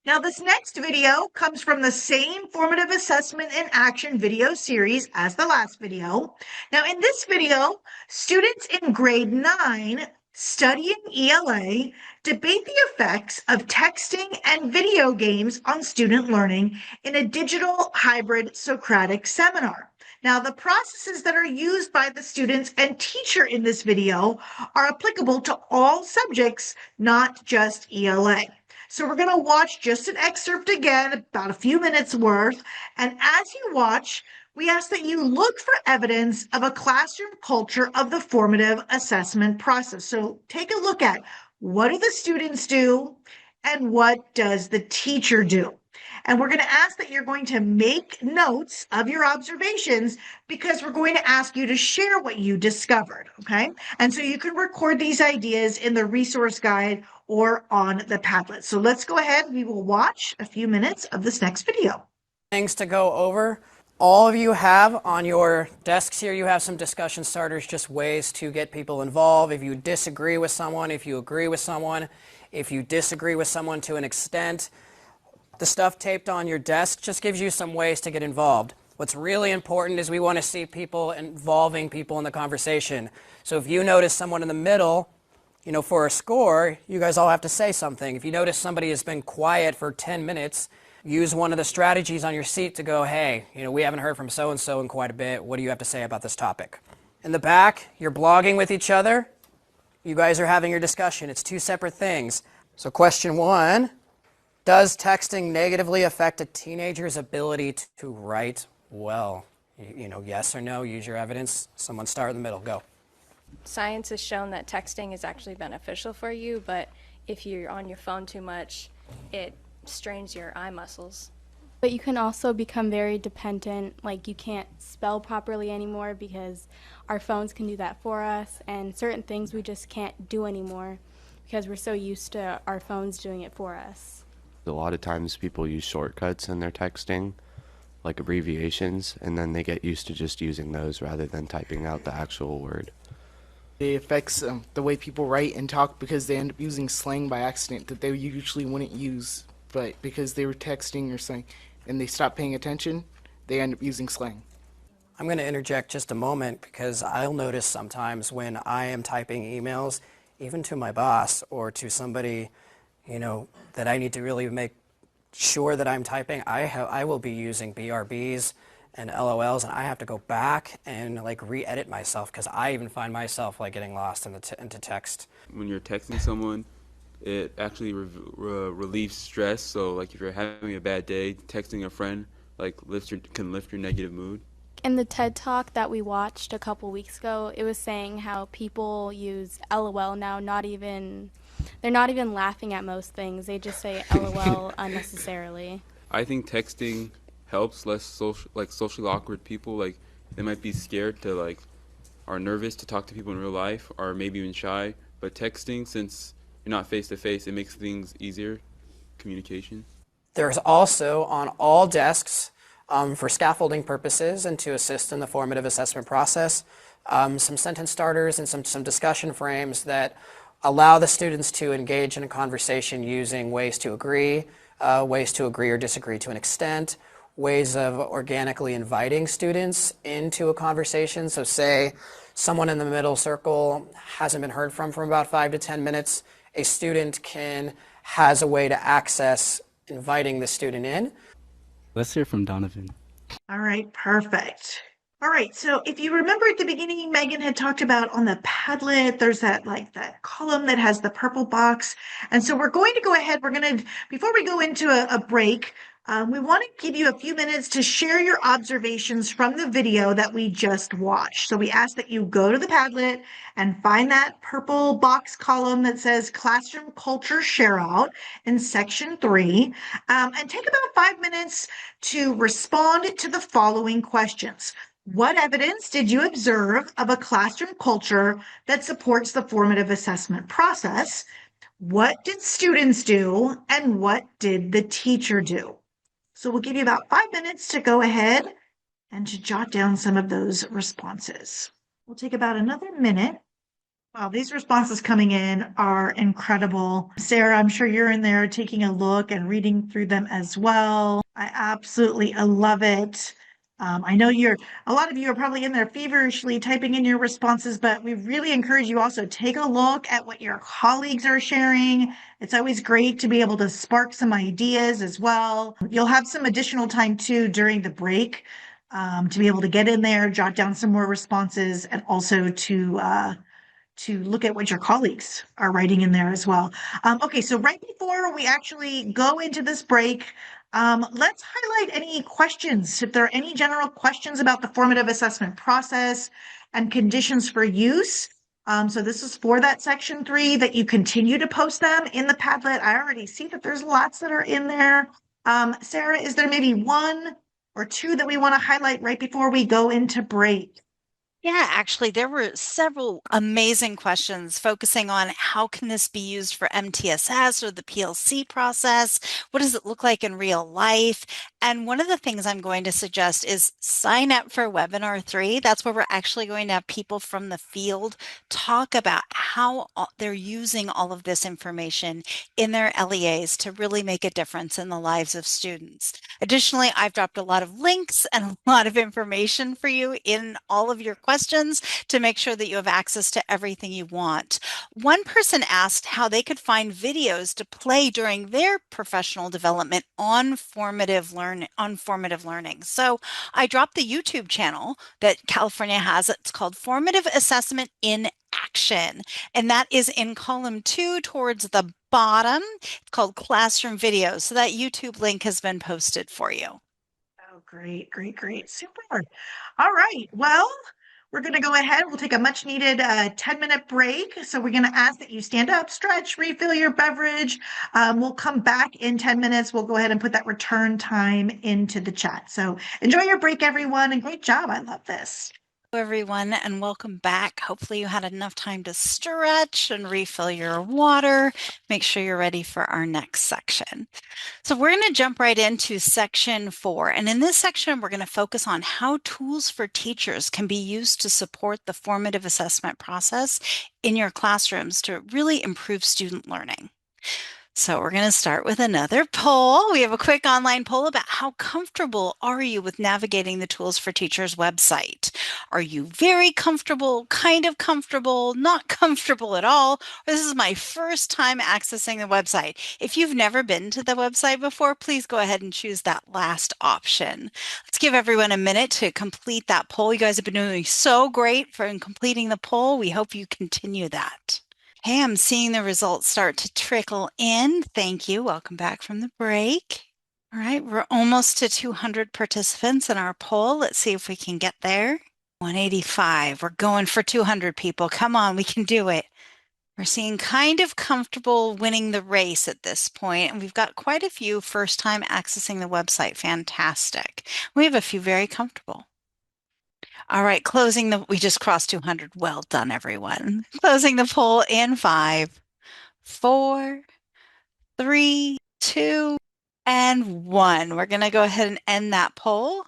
Now, this next video comes from the same formative assessment in action video series as the last video. Now, in this video, students in grade 9 studying ELA debate the effects of texting and video games on student learning in a digital hybrid Socratic seminar. Now, the processes that are used by the students and teacher in this video are applicable to all subjects, not just ELA. So we're going to watch just an excerpt again, about a few minutes worth. And as you watch, we ask that you look for evidence of a classroom culture of the formative assessment process. So take a look at what do the students do and what does the teacher do? And we're going to ask that you're going to make notes of your observations because we're going to ask you to share what you discovered, okay? And so you can record these ideas in the resource guide or on the Padlet. So let's go ahead. We will watch a few minutes of this next video. Things to go over. All of you have on your desks here, you have some discussion starters, just ways to get people involved. If you disagree with someone, if you agree with someone, if you disagree with someone to an extent, the stuff taped on your desk just gives you some ways to get involved. What's really important is we want to see people involving people in the conversation. So if you notice someone in the middle, you know, for a score, you guys all have to say something. If you notice somebody has been quiet for 10 minutes, use one of the strategies on your seat to go, hey, you know, we haven't heard from so-and-so in quite a bit. What do you have to say about this topic? In the back, you're blogging with each other. You guys are having your discussion. It's two separate things. So question 1. Does texting negatively affect a teenager's ability to write well? You know, yes or no, use your evidence. Someone start in the middle, go. Science has shown that texting is actually beneficial for you, but if you're on your phone too much, it strains your eye muscles. But you can also become very dependent, like you can't spell properly anymore because our phones can do that for us, and certain things we just can't do anymore because we're so used to our phones doing it for us. A lot of times people use shortcuts in their texting, like abbreviations, and then they get used to just using those rather than typing out the actual word. It affects the way people write and talk because they end up using slang by accident that they usually wouldn't use, but because they were texting or something and they stop paying attention, they end up using slang. I'm going to interject just a moment because I'll notice sometimes when I am typing emails, even to my boss or to somebody, you know, that I need to really make sure that I'm typing, I will be using BRBs and LOLs, and I have to go back and like re-edit myself because I even find myself like getting lost into text. When you're texting someone, it actually relieves stress. So like if you're having a bad day, texting a friend like can lift your negative mood. In the TED Talk that we watched a couple weeks ago, it was saying how people use LOL now, they're not even laughing at most things. They just say LOL unnecessarily. I think texting helps less socially awkward people. Like they might be scared to are nervous to talk to people in real life or maybe even shy. But texting, since you're not face to face, it makes things easier, communication. There's also on all desks for scaffolding purposes and to assist in the formative assessment process, some sentence starters and some discussion frames that allow the students to engage in a conversation using ways to agree or disagree to an extent, ways of organically inviting students into a conversation. So say someone in the middle circle hasn't been heard from about 5 to 10 minutes, a student has a way to access inviting the student in. Let's hear from Donovan. All right, perfect. All right, so if you remember at the beginning, Megan had talked about on the Padlet, there's that column that has the purple box. And so we're going to go ahead, before we go into a break, we want to give you a few minutes to share your observations from the video that we just watched. So we ask that you go to the Padlet and find that purple box column that says Classroom Culture Share Out in section 3, and take about 5 minutes to respond to the following questions. What evidence did you observe of a classroom culture that supports the formative assessment process? What did students do, and what did the teacher do? So we'll give you about 5 minutes to go ahead and to jot down some of those responses. We'll take about another minute. Wow, these responses coming in are incredible. Sarah, I'm sure you're in there taking a look and reading through them as well. I absolutely love it. I know a lot of you are probably in there feverishly typing in your responses, but we really encourage you also take a look at what your colleagues are sharing. It's always great to be able to spark some ideas as well. You'll have some additional time too during the break to be able to get in there, jot down some more responses, and also to look at what your colleagues are writing in there as well. Okay, so right before we actually go into this break, let's highlight any questions. If there are any general questions about the formative assessment process and conditions for use. So this is for that section 3 that you continue to post them in the Padlet. I already see that there's lots that are in there. Sarah, is there maybe 1 or 2 that we want to highlight right before we go into break? Yeah, actually, there were several amazing questions focusing on how can this be used for MTSS or the PLC process? What does it look like in real life? And one of the things I'm going to suggest is sign up for webinar 3. That's where we're actually going to have people from the field talk about how they're using all of this information in their LEAs to really make a difference in the lives of students. Additionally, I've dropped a lot of links and a lot of information for you in all of your questions to make sure that you have access to everything you want. One person asked how they could find videos to play during their professional development on formative learning. So I dropped the YouTube channel that California has. It's called Formative Assessment in Action, and that is in column 2 towards the bottom. It's called Classroom Videos. So that YouTube link has been posted for you. Oh, great, great, great. Super. All right. Well, we're going to go ahead. We'll take a much needed 10-minute break. So we're going to ask that you stand up, stretch, refill your beverage. We'll come back in 10 minutes. We'll go ahead and put that return time into the chat. So enjoy your break, everyone, and great job. I love this. Hello, everyone, and welcome back. Hopefully you had enough time to stretch and refill your water. Make sure you're ready for our next section. So we're going to jump right into section 4. And in this section, we're going to focus on how tools for teachers can be used to support the formative assessment process in your classrooms to really improve student learning. So we're going to start with another poll. We have a quick online poll about how comfortable are you with navigating the Tools for Teachers website? Are you very comfortable, kind of comfortable, not comfortable at all? This is my first time accessing the website. If you've never been to the website before, please go ahead and choose that last option. Let's give everyone a minute to complete that poll. You guys have been doing so great for completing the poll. We hope you continue that. Hey, I'm seeing the results start to trickle in. Thank you. Welcome back from the break. All right, we're almost to 200 participants in our poll. Let's see if we can get there. 185. We're going for 200 people. Come on, we can do it. We're seeing kind of comfortable winning the race at this point, and we've got quite a few first time accessing the website. Fantastic. We have a few very comfortable. All right, we just crossed 200. Well done, everyone. Closing the poll in 5, 4, 3, 2, and 1. We're going to go ahead and end that poll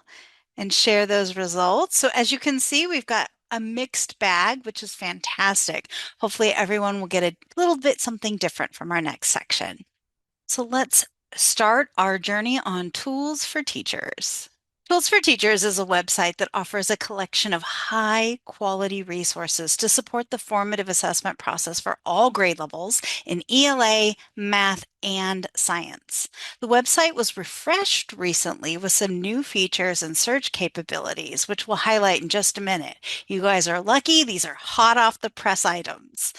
and share those results. So as you can see, we've got a mixed bag, which is fantastic. Hopefully everyone will get a little bit something different from our next section. So let's start our journey on tools for teachers. Tools for Teachers is a website that offers a collection of high-quality resources to support the formative assessment process for all grade levels in ELA, math, and science. The website was refreshed recently with some new features and search capabilities, which we'll highlight in just a minute. You guys are lucky. These are hot off the press items.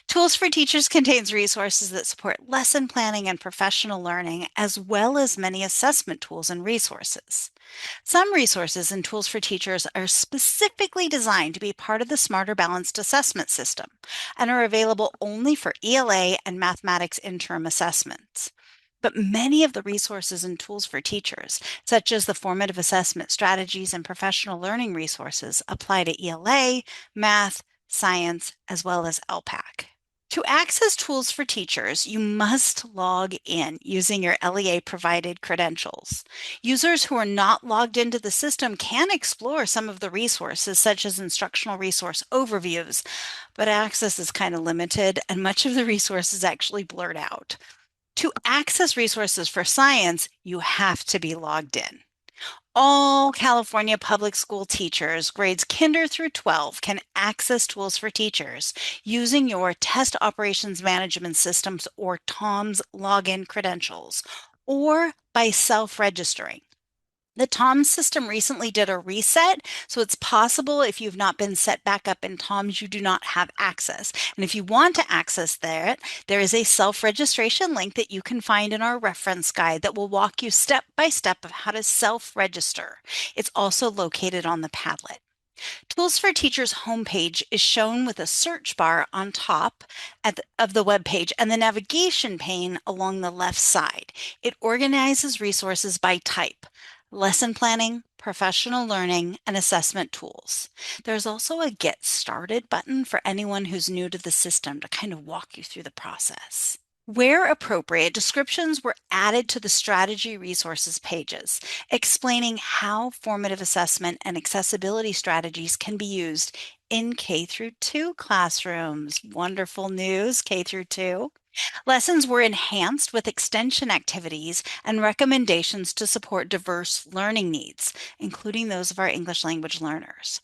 Tools for Teachers contains resources that support lesson planning and professional learning, as well as many assessment tools and resources. Some resources and tools for teachers are specifically designed to be part of the Smarter Balanced Assessment System and are available only for ELA and mathematics interim assessments. But many of the resources and tools for teachers, such as the formative assessment strategies and professional learning resources, apply to ELA, math, science, as well as ELPAC. To access tools for teachers, you must log in using your LEA-provided credentials. Users who are not logged into the system can explore some of the resources, such as instructional resource overviews, but access is kind of limited, and much of the resource is actually blurred out. To access resources for science, you have to be logged in. All California public school teachers, grades kinder through 12, can access tools for teachers using your Test Operations Management Systems or TOMS login credentials or by self-registering. The TOMS system recently did a reset, so it's possible if you've not been set back up in TOMS, you do not have access. And if you want to access there is a self-registration link that you can find in our reference guide that will walk you step by step of how to self-register. It's also located on the Padlet. Tools for Teachers homepage is shown with a search bar on top of the web page and the navigation pane along the left side. It organizes resources by type: lesson planning, professional learning, and assessment tools. There's also a Get Started button for anyone who's new to the system to kind of walk you through the process. Where appropriate, descriptions were added to the strategy resources pages, explaining how formative assessment and accessibility strategies can be used in K through 2 classrooms. Wonderful news, K through 2. Lessons were enhanced with extension activities and recommendations to support diverse learning needs, including those of our English language learners.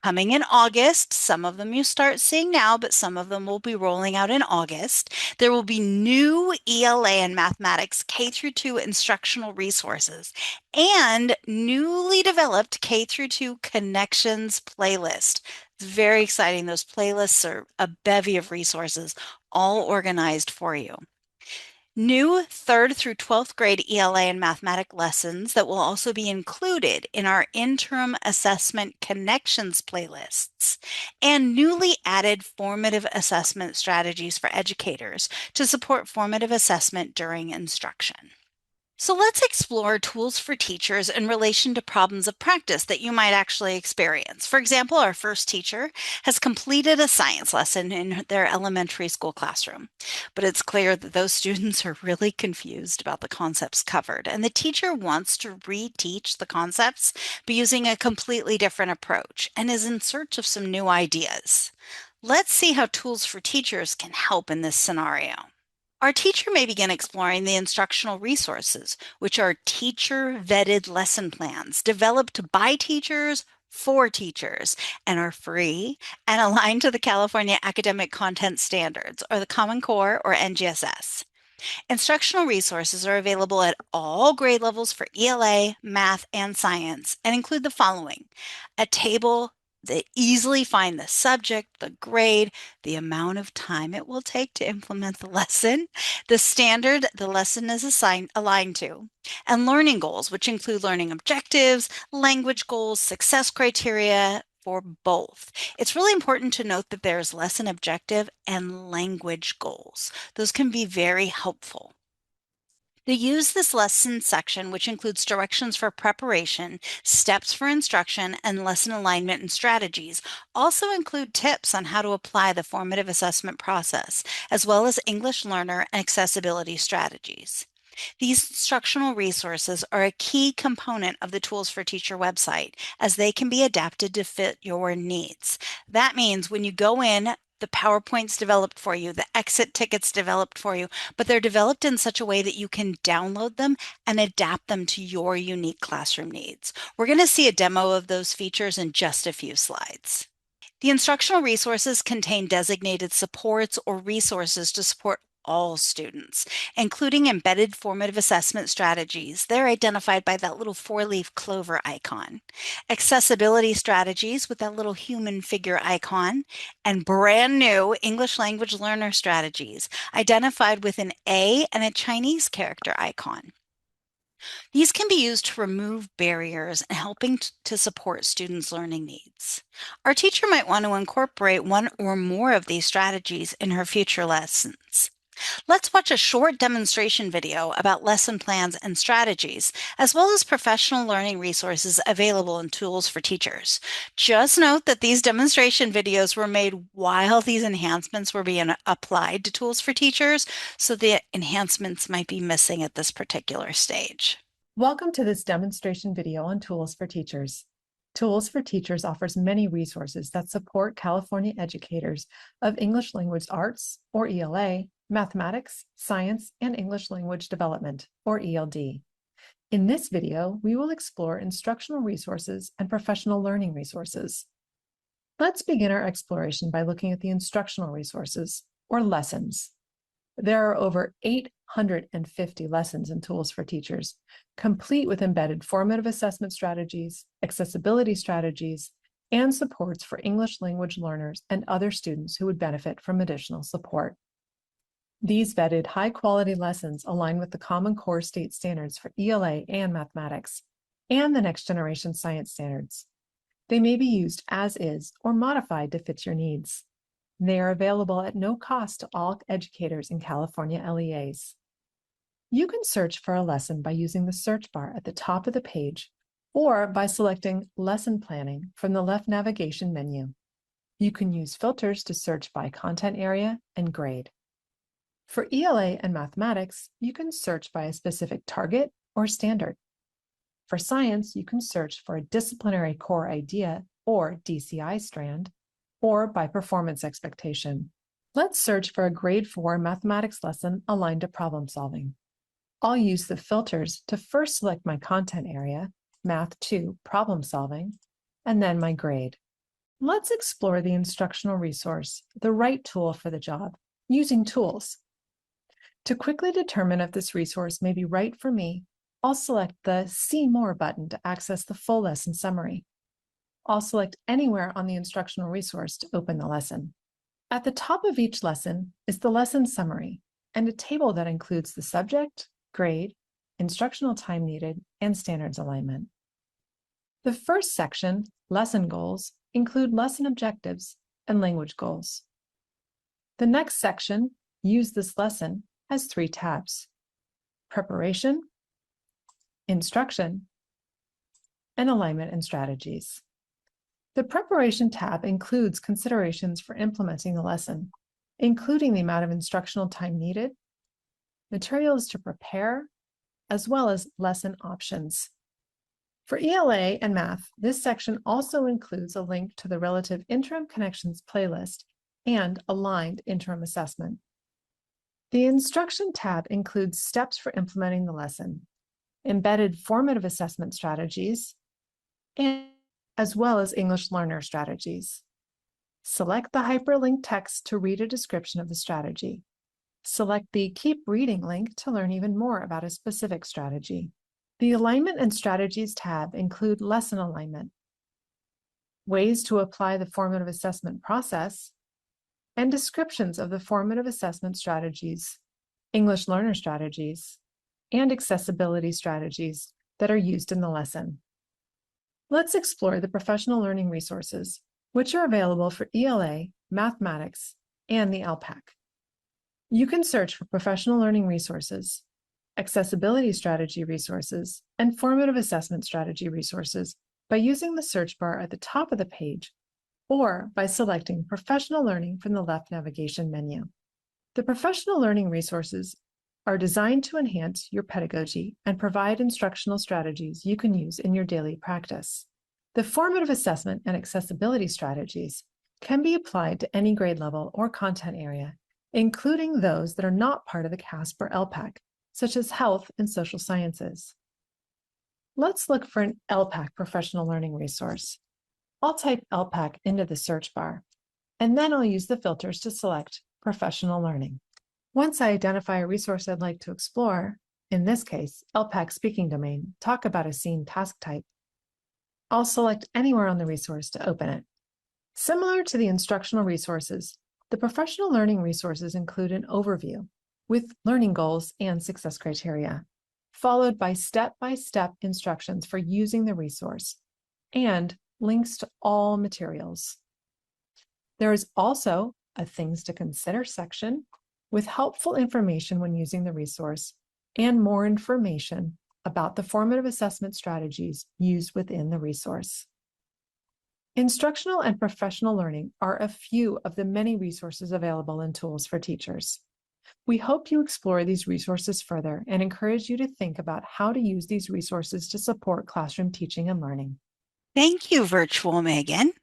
Coming in August, some of them you start seeing now, but some of them will be rolling out in August. There will be new ELA and mathematics K through 2 instructional resources and newly developed K through 2 connections playlist. It's very exciting. Those playlists are a bevy of resources all organized for you. New 3rd through 12th grade ELA and mathematics lessons that will also be included in our interim assessment connections playlists, and newly added formative assessment strategies for educators to support formative assessment during instruction. So let's explore tools for teachers in relation to problems of practice that you might actually experience. For example, our first teacher has completed a science lesson in their elementary school classroom, but it's clear that those students are really confused about the concepts covered, and the teacher wants to reteach the concepts but using a completely different approach and is in search of some new ideas. Let's see how tools for teachers can help in this scenario. Our teacher may begin exploring the instructional resources, which are teacher-vetted lesson plans developed by teachers for teachers and are free and aligned to the California Academic Content Standards, or the Common Core, or NGSS. Instructional resources are available at all grade levels for ELA, math, and science, and include the following: a table that easily find the subject, the grade, the amount of time it will take to implement the lesson, the standard the lesson is aligned to, and learning goals, which include learning objectives, language goals, success criteria for both. It's really important to note that there's lesson objective and language goals. Those can be very helpful. The Use This Lesson section, which includes directions for preparation, steps for instruction, and lesson alignment and strategies, also include tips on how to apply the formative assessment process, as well as English learner and accessibility strategies. These instructional resources are a key component of the Tools for Teacher website, as they can be adapted to fit your needs. That means when you go in the PowerPoints developed for you, the exit tickets developed for you, but they're developed in such a way that you can download them and adapt them to your unique classroom needs. We're going to see a demo of those features in just a few slides. The instructional resources contain designated supports or resources to support all students, including embedded formative assessment strategies. They're identified by that little 4-leaf clover icon. Accessibility strategies with that little human figure icon, and brand new English language learner strategies, identified with an A and a Chinese character icon. These can be used to remove barriers and helping to support students' learning needs. Our teacher might want to incorporate one or more of these strategies in her future lessons. Let's watch a short demonstration video about lesson plans and strategies, as well as professional learning resources available in Tools for Teachers. Just note that these demonstration videos were made while these enhancements were being applied to Tools for Teachers, so the enhancements might be missing at this particular stage. Welcome to this demonstration video on Tools for Teachers. Tools for Teachers offers many resources that support California educators of English Language Arts, or ELA, mathematics, science, and English language development, or ELD. In this video, we will explore instructional resources and professional learning resources. Let's begin our exploration by looking at the instructional resources, or lessons. There are over 850 lessons in Tools for Teachers, complete with embedded formative assessment strategies, accessibility strategies, and supports for English language learners and other students who would benefit from additional support. These vetted high-quality lessons align with the Common Core state standards for ELA and mathematics, and the Next Generation Science standards. They may be used as is or modified to fit your needs. They are available at no cost to all educators in California LEAs. You can search for a lesson by using the search bar at the top of the page or by selecting Lesson Planning from the left navigation menu. You can use filters to search by content area and grade. For ELA and mathematics, you can search by a specific target or standard. For science, you can search for a disciplinary core idea or DCI strand, or by performance expectation. Let's search for a grade 4 mathematics lesson aligned to problem solving. I'll use the filters to first select my content area, Math 2 problem solving, and then my grade. Let's explore the instructional resource, the right tool for the job, using tools. To quickly determine if this resource may be right for me, I'll select the See More button to access the full lesson summary. I'll select anywhere on the instructional resource to open the lesson. At the top of each lesson is the lesson summary and a table that includes the subject, grade, instructional time needed, and standards alignment. The first section, lesson goals, include lesson objectives and language goals. The next section, Use this lesson, has 3 tabs: preparation, instruction, and alignment and strategies. The preparation tab includes considerations for implementing the lesson, including the amount of instructional time needed, materials to prepare, as well as lesson options. For ELA and math, this section also includes a link to the relative Interim Connections playlist and aligned interim assessment. The instruction tab includes steps for implementing the lesson, embedded formative assessment strategies, and as well as English learner strategies. Select the hyperlink text to read a description of the strategy. Select the Keep Reading link to learn even more about a specific strategy. The Alignment and Strategies tab include lesson alignment, ways to apply the formative assessment process, and descriptions of the formative assessment strategies, English learner strategies, and accessibility strategies that are used in the lesson. Let's explore the professional learning resources, which are available for ELA, mathematics, and the ELPAC. You can search for professional learning resources, accessibility strategy resources, and formative assessment strategy resources by using the search bar at the top of the page or by selecting Professional Learning from the left navigation menu. The professional learning resources are designed to enhance your pedagogy and provide instructional strategies you can use in your daily practice. The formative assessment and accessibility strategies can be applied to any grade level or content area, including those that are not part of the CAASPP or ELPAC, such as health and social sciences. Let's look for an ELPAC professional learning resource. I'll type ELPAC into the search bar, and then I'll use the filters to select professional learning. Once I identify a resource I'd like to explore, in this case, ELPAC speaking domain, talk about a scene task type, I'll select anywhere on the resource to open it. Similar to the instructional resources, the professional learning resources include an overview with learning goals and success criteria, followed by step-by-step instructions for using the resource and links to all materials. There is also a Things to Consider section with helpful information when using the resource and more information about the formative assessment strategies used within the resource. Instructional and professional learning are a few of the many resources available in Tools for Teachers. We hope you explore these resources further and encourage you to think about how to use these resources to support classroom teaching and learning. Thank you, Virtual Megan.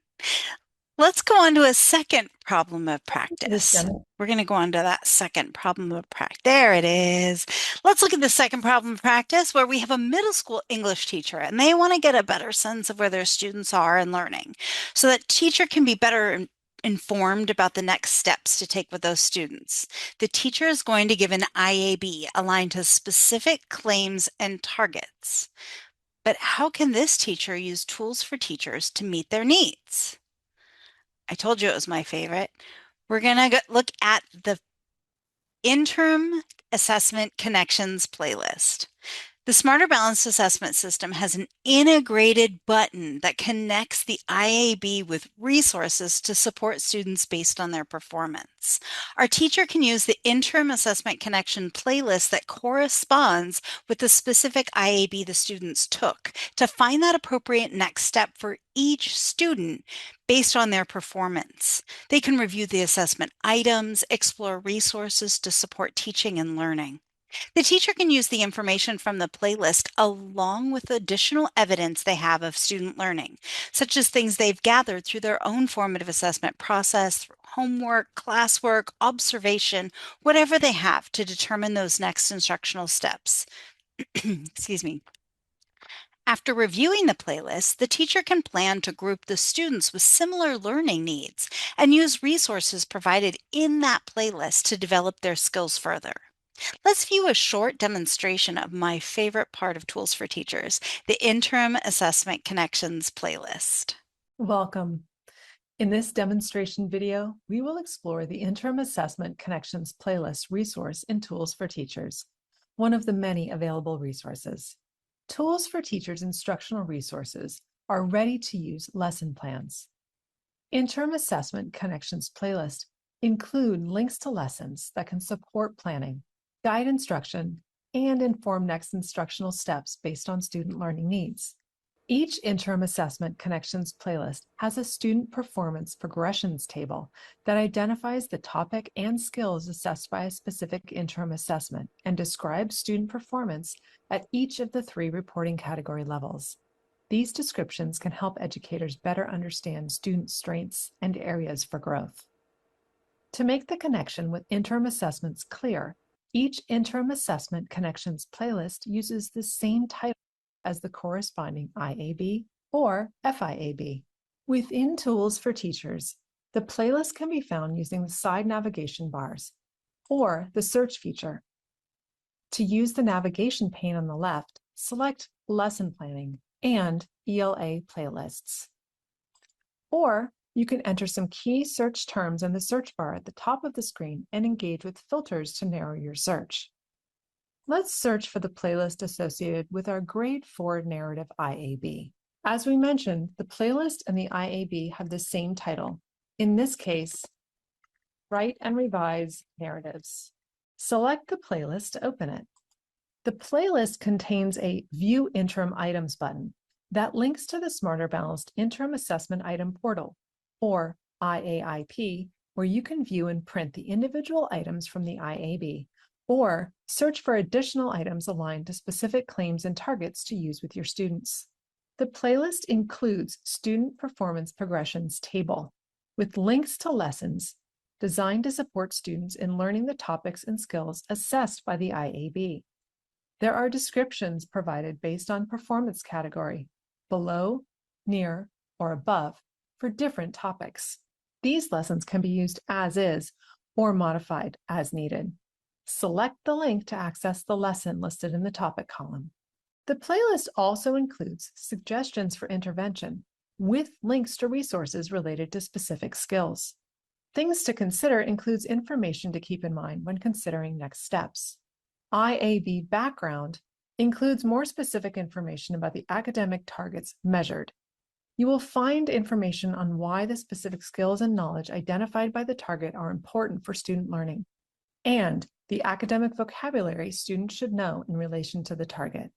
Let's go on to a second problem of practice. We're going to go on to that second problem of practice. There it is. Let's look at the second problem of practice where we have a middle school English teacher and they want to get a better sense of where their students are in learning so that teacher can be better informed about the next steps to take with those students. The teacher is going to give an IAB aligned to specific claims and targets. But how can this teacher use Tools for Teachers to meet their needs? I told you it was my favorite. We're going to look at the Interim Assessment Connections playlist. The Smarter Balanced Assessment System has an integrated button that connects the IAB with resources to support students based on their performance. Our teacher can use the Interim Assessment Connection playlist that corresponds with the specific IAB the students took to find that appropriate next step for each student based on their performance. They can review the assessment items, explore resources to support teaching and learning. The teacher can use the information from the playlist along with additional evidence they have of student learning, such as things they've gathered through their own formative assessment process, through homework, classwork, observation, whatever they have to determine those next instructional steps. Excuse me. After reviewing the playlist, the teacher can plan to group the students with similar learning needs and use resources provided in that playlist to develop their skills further. Let's view a short demonstration of my favorite part of Tools for Teachers, the Interim Assessment Connections playlist. Welcome. In this demonstration video, we will explore the Interim Assessment Connections playlist resource in Tools for Teachers, one of the many available resources. Tools for Teachers instructional resources are ready-to-use lesson plans. Interim Assessment Connections playlist include links to lessons that can support planning, guide instruction, and inform next instructional steps based on student learning needs. Each Interim Assessment Connections playlist has a student performance progressions table that identifies the topic and skills assessed by a specific interim assessment and describes student performance at each of the 3 reporting category levels. These descriptions can help educators better understand student strengths and areas for growth. To make the connection with interim assessments clear, each Interim Assessment Connections playlist uses the same title as the corresponding IAB or FIAB. Within Tools for Teachers, the playlist can be found using the side navigation bars or the search feature. To use the navigation pane on the left, select Lesson Planning and ELA Playlists. Or you can enter some key search terms in the search bar at the top of the screen and engage with filters to narrow your search. Let's search for the playlist associated with our Grade 4 Narrative IAB. As we mentioned, the playlist and the IAB have the same title. In this case, Write and Revise Narratives. Select the playlist to open it. The playlist contains a View Interim Items button that links to the Smarter Balanced Interim Assessment Item Portal, or IAIP, where you can view and print the individual items from the IAB, or search for additional items aligned to specific claims and targets to use with your students. The playlist includes Student Performance Progressions table. with links to lessons designed to support students in learning the topics and skills assessed by the IAB. There are descriptions provided based on performance category, below, near, or above, for different topics. These lessons can be used as is or modified as needed. Select the link to access the lesson listed in the topic column. The playlist also includes suggestions for intervention with links to resources related to specific skills. Things to consider includes information to keep in mind when considering next steps. IAB background includes more specific information about the academic targets measured. You will find information on why the specific skills and knowledge identified by the target are important for student learning, and the academic vocabulary students should know in relation to the target.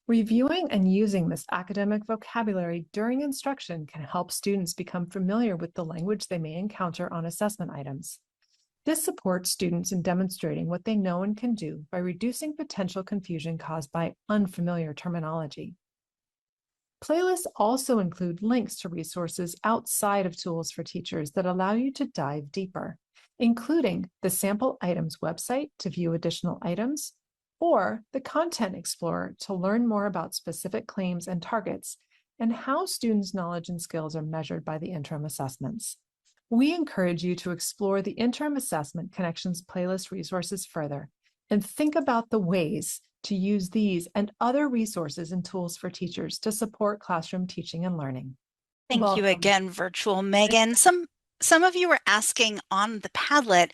Reviewing and using this academic vocabulary during instruction can help students become familiar with the language they may encounter on assessment items. This supports students in demonstrating what they know and can do by reducing potential confusion caused by unfamiliar terminology. Playlists also include links to resources outside of Tools for Teachers that allow you to dive deeper, including the Sample Items website to view additional items, or the Content Explorer to learn more about specific claims and targets, and how students' knowledge and skills are measured by the interim assessments. We encourage you to explore the Interim Assessment Connections playlist resources further and think about the ways to use these and other resources and tools for teachers to support classroom teaching and learning. Thank you again, Virtual Megan. Some of you were asking on the Padlet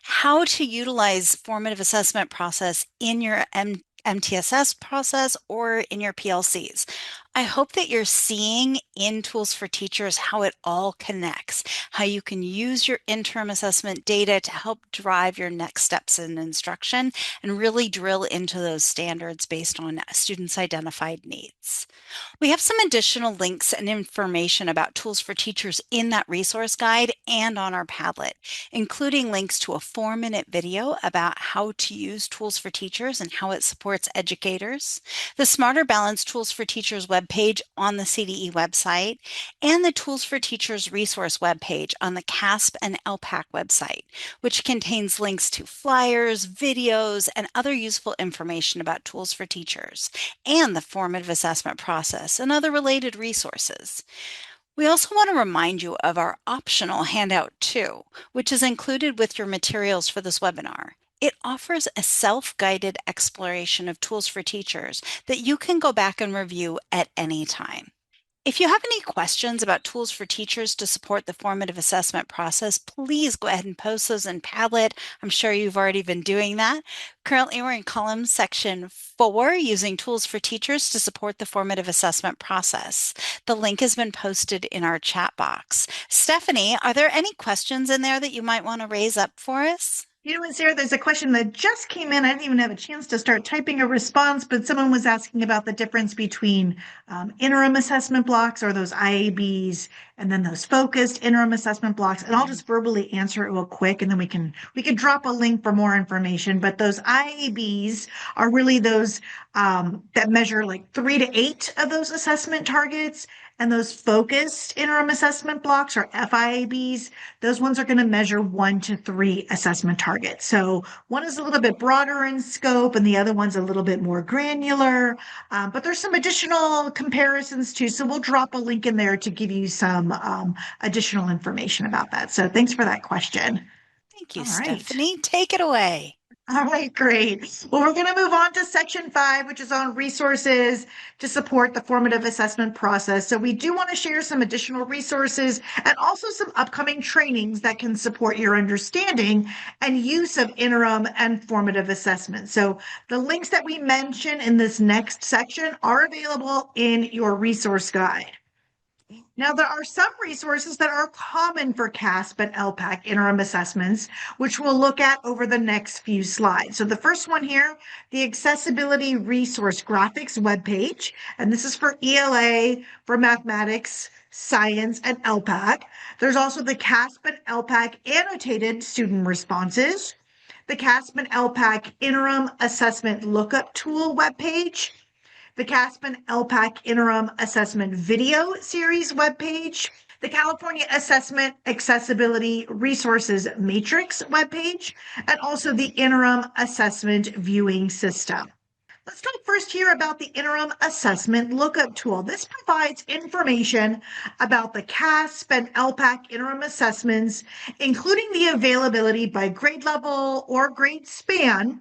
how to utilize formative assessment process in your MTSS process or in your PLCs. I hope that you're seeing in Tools for Teachers how it all connects, how you can use your interim assessment data to help drive your next steps in instruction and really drill into those standards based on students' identified needs. We have some additional links and information about Tools for Teachers in that resource guide and on our Padlet, including links to a 4-minute video about how to use Tools for Teachers and how it supports educators, the Smarter Balance Tools for Teachers webpage on the CDE website, and the Tools for Teachers resource webpage on the CAASPP and ELPAC website, which contains links to flyers, videos, and other useful information about Tools for Teachers and the formative assessment process and other related resources. We also want to remind you of our optional handout 2, which is included with your materials for this webinar. It offers a self-guided exploration of Tools for Teachers that you can go back and review at any time. If you have any questions about Tools for Teachers to support the formative assessment process, please go ahead and post those in Padlet. I'm sure you've already been doing that. Currently, we're in column section 4, using Tools for Teachers to support the formative assessment process. The link has been posted in our chat box. Stephanie, are there any questions in there that you might want to raise up for us? You know what, Sarah, there's a question that just came in. I didn't even have a chance to start typing a response, but someone was asking about the difference between interim assessment blocks, or those IABs, and then those focused interim assessment blocks. And I'll just verbally answer it real quick, and then we can drop a link for more information. But those IABs are really those that measure like 3 to 8 of those assessment targets. And those focused interim assessment blocks, or FIABs, those ones are going to measure 1 to 3 assessment targets. So one is a little bit broader in scope and the other one's a little bit more granular, but there's some additional comparisons too. So we'll drop a link in there to give you some additional information about that. So thanks for that question. Thank you, Stephanie. Take it away. All right, great. Well, we're going to move on to section 5, which is on resources to support the formative assessment process. So we do want to share some additional resources and also some upcoming trainings that can support your understanding and use of interim and formative assessment. So the links that we mention in this next section are available in your resource guide. Now, there are some resources that are common for CAASPP and ELPAC interim assessments, which we'll look at over the next few slides. So the first one here, the Accessibility Resource Graphics webpage, and this is for ELA, for mathematics, science, and ELPAC. There's also the CAASPP and ELPAC annotated student responses, the CAASPP and ELPAC interim assessment lookup tool webpage, the CAASPP and ELPAC Interim Assessment Video Series webpage, the California Assessment Accessibility Resources Matrix webpage, and also the Interim Assessment Viewing System. Let's talk first here about the Interim Assessment Lookup Tool. This provides information about the CAASPP and ELPAC interim assessments, including the availability by grade level or grade span.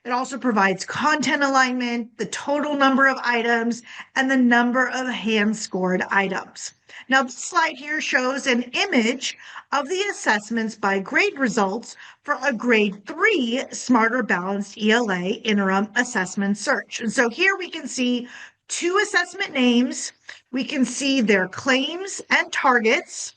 It also provides content alignment, the total number of items, and the number of hand-scored items. Now, this slide here shows an image of the assessments by grade results for a grade 3 Smarter Balanced ELA interim assessment search. And so here we can see 2 assessment names. We can see their claims and targets,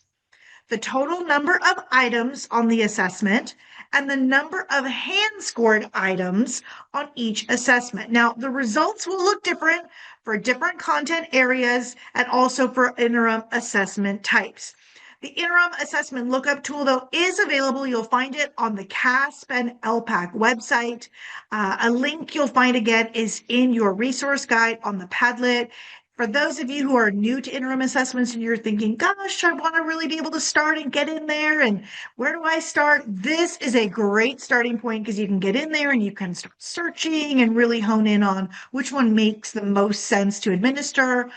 the total number of items on the assessment, and the number of hand-scored items on each assessment. Now, the results will look different for different content areas and also for interim assessment types. The Interim Assessment Lookup Tool, though, is available. You'll find it on the CAASPP and ELPAC website. A link you'll find again is in your resource guide on the Padlet. For those of you who are new to interim assessments and you're thinking, gosh, I want to really be able to start and get in there, and where do I start? This is a great starting point because you can get in there and you can start searching and really hone in on which one makes the most sense to administer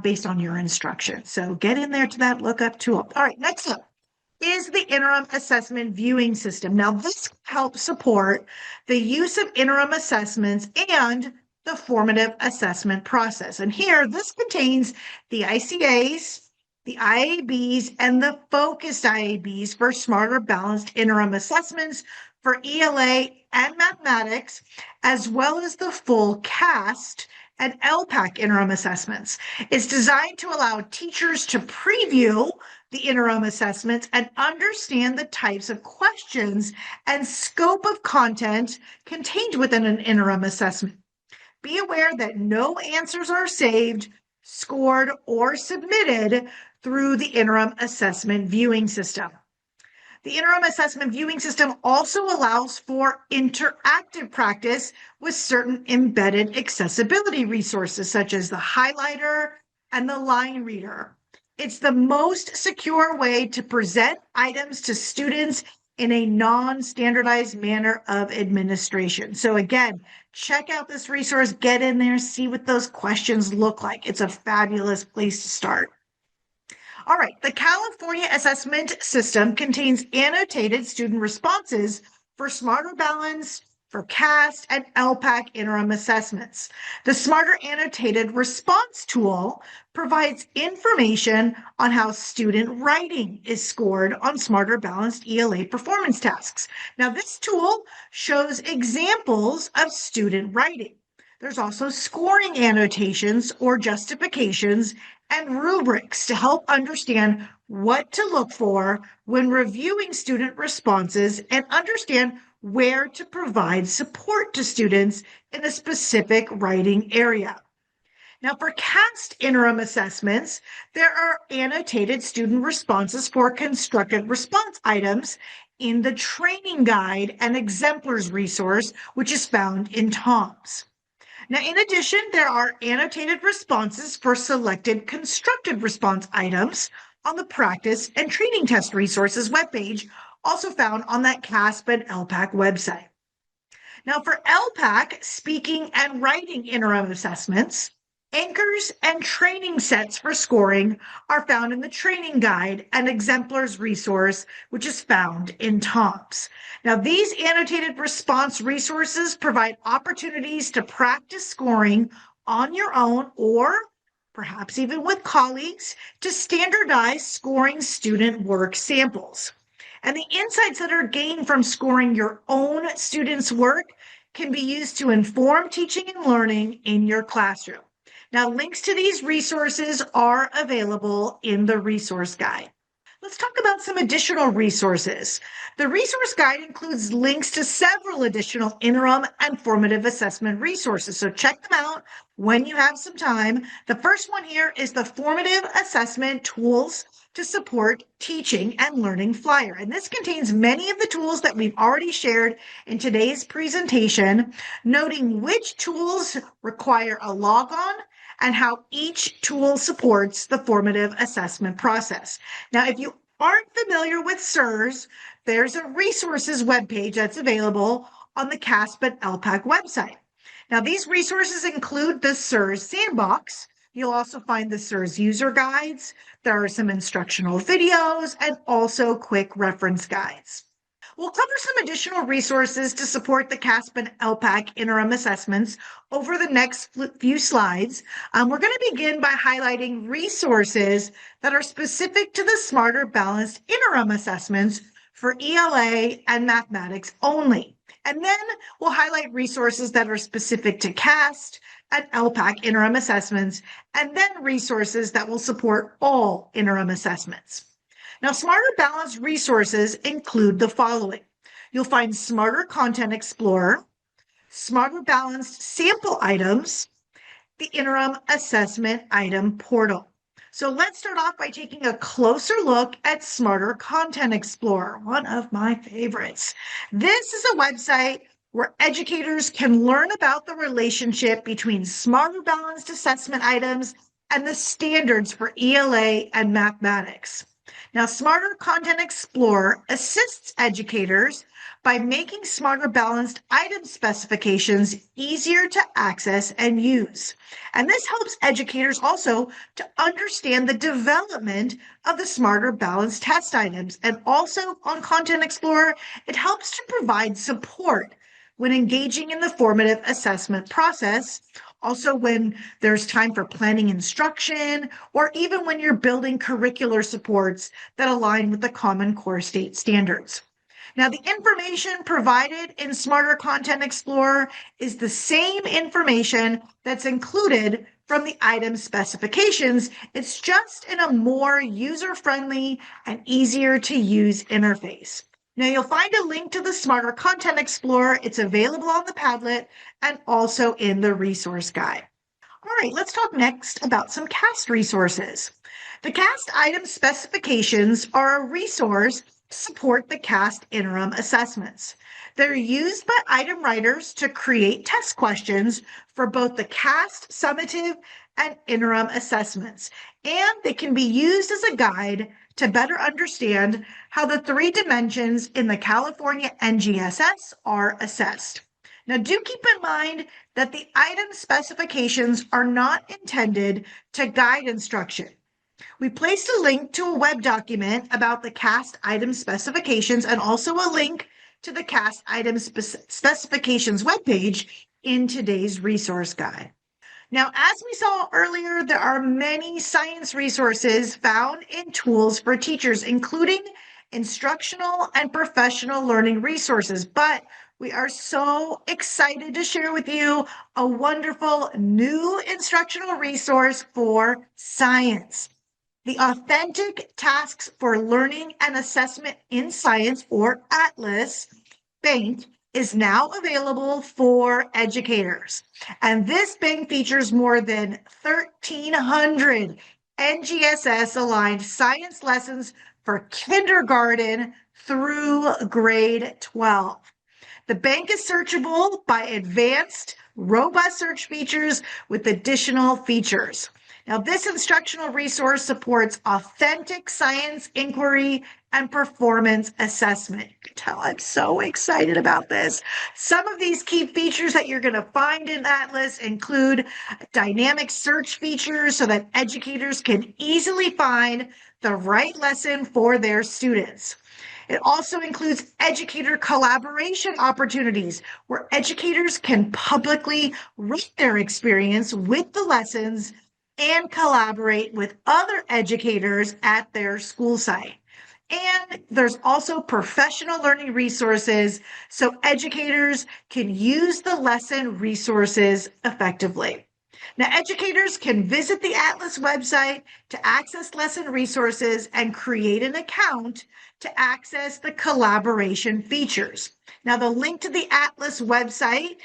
based on your instructions. So get in there to that lookup tool. All right, next up is the Interim Assessment Viewing System. Now, this helps support the use of interim assessments and the formative assessment process. And here, this contains the ICAs, the IABs, and the focused IABs for Smarter Balanced interim assessments for ELA and mathematics, as well as the full CAST and ELPAC interim assessments. It's designed to allow teachers to preview the interim assessments and understand the types of questions and scope of content contained within an interim assessment. Be aware that no answers are saved, scored, or submitted through the Interim Assessment Viewing System. The Interim Assessment Viewing System also allows for interactive practice with certain embedded accessibility resources, such as the highlighter and the line reader. It's the most secure way to present items to students in a non-standardized manner of administration. So again, check out this resource, get in there, see what those questions look like. It's a fabulous place to start. All right, the California Assessment System contains annotated student responses for Smarter Balance, for CAST, and ELPAC interim assessments. The Smarter Annotated Response tool provides information on how student writing is scored on Smarter Balanced ELA performance tasks. Now, this tool shows examples of student writing. There's also scoring annotations or justifications and rubrics to help understand what to look for when reviewing student responses and understand where to provide support to students in a specific writing area. Now, for CAST interim assessments, there are annotated student responses for constructed response items in the training guide and exemplars resource, which is found in TOMS. Now, in addition, there are annotated responses for selected constructed response items on the practice and training test resources webpage, also found on that CAASPP and ELPAC website. Now, for ELPAC speaking and writing interim assessments, anchors and training sets for scoring are found in the training guide and exemplars resource, which is found in TOMS. Now, these annotated response resources provide opportunities to practice scoring on your own or perhaps even with colleagues to standardize scoring student work samples. And the insights that are gained from scoring your own students' work can be used to inform teaching and learning in your classroom. Now, links to these resources are available in the resource guide. Let's talk about some additional resources. The resource guide includes links to several additional interim and formative assessment resources, so check them out when you have some time. The first one here is the Formative Assessment Tools to Support Teaching and Learning flyer, and this contains many of the tools that we've already shared in today's presentation, noting which tools require a logon and how each tool supports the formative assessment process. Now, if you aren't familiar with SIRS, there's a resources webpage that's available on the CAASPP and ELPAC website. Now, these resources include the SIRS Sandbox. You'll also find the SIRS user guides. There are some instructional videos and also quick reference guides. We'll cover some additional resources to support the CAASPP and ELPAC interim assessments over the next few slides. We're going to begin by highlighting resources that are specific to the Smarter Balanced interim assessments for ELA and mathematics only. And then we'll highlight resources that are specific to CAST and ELPAC interim assessments, and then resources that will support all interim assessments. Now, Smarter Balanced resources include the following. You'll find Smarter Content Explorer, Smarter Balanced sample items, the Interim Assessment Item Portal. So let's start off by taking a closer look at Smarter Content Explorer, one of my favorites. This is a website where educators can learn about the relationship between Smarter Balanced assessment items and the standards for ELA and mathematics. Now, Smarter Content Explorer assists educators by making Smarter Balanced item specifications easier to access and use. And this helps educators also to understand the development of the Smarter Balanced test items. And also on Content Explorer, it helps to provide support when engaging in the formative assessment process, also when there's time for planning instruction, or even when you're building curricular supports that align with the Common Core state standards. Now, the information provided in Smarter Content Explorer is the same information that's included from the item specifications. It's just in a more user-friendly and easier to use interface. Now, you'll find a link to the Smarter Content Explorer. It's available on the Padlet and also in the resource guide. All right, let's talk next about some CAST resources. The CAST item specifications are a resource to support the CAST interim assessments. They're used by item writers to create test questions for both the CAST summative and interim assessments, and they can be used as a guide to better understand how the 3 dimensions in the California NGSS are assessed. Now, do keep in mind that the item specifications are not intended to guide instruction. We placed a link to a web document about the CAST item specifications and also a link to the CAST item specifications webpage in today's resource guide. Now, as we saw earlier, there are many science resources found in tools for teachers, including instructional and professional learning resources. But we are so excited to share with you a wonderful new instructional resource for science. The Authentic Tasks for Learning and Assessment in Science, or ATLAS, bank is now available for educators. And this bank features more than 1,300 NGSS-aligned science lessons for kindergarten through grade 12. The bank is searchable by advanced, robust search features with additional features. Now, this instructional resource supports authentic science inquiry and performance assessment. You can tell I'm so excited about this. Some of these key features that you're going to find in Atlas include dynamic search features so that educators can easily find the right lesson for their students. It also includes educator collaboration opportunities where educators can publicly rate their experience with the lessons and collaborate with other educators at their school site. And there's also professional learning resources so educators can use the lesson resources effectively. Now, educators can visit the Atlas website to access lesson resources and create an account to access the collaboration features. Now, the link to the Atlas website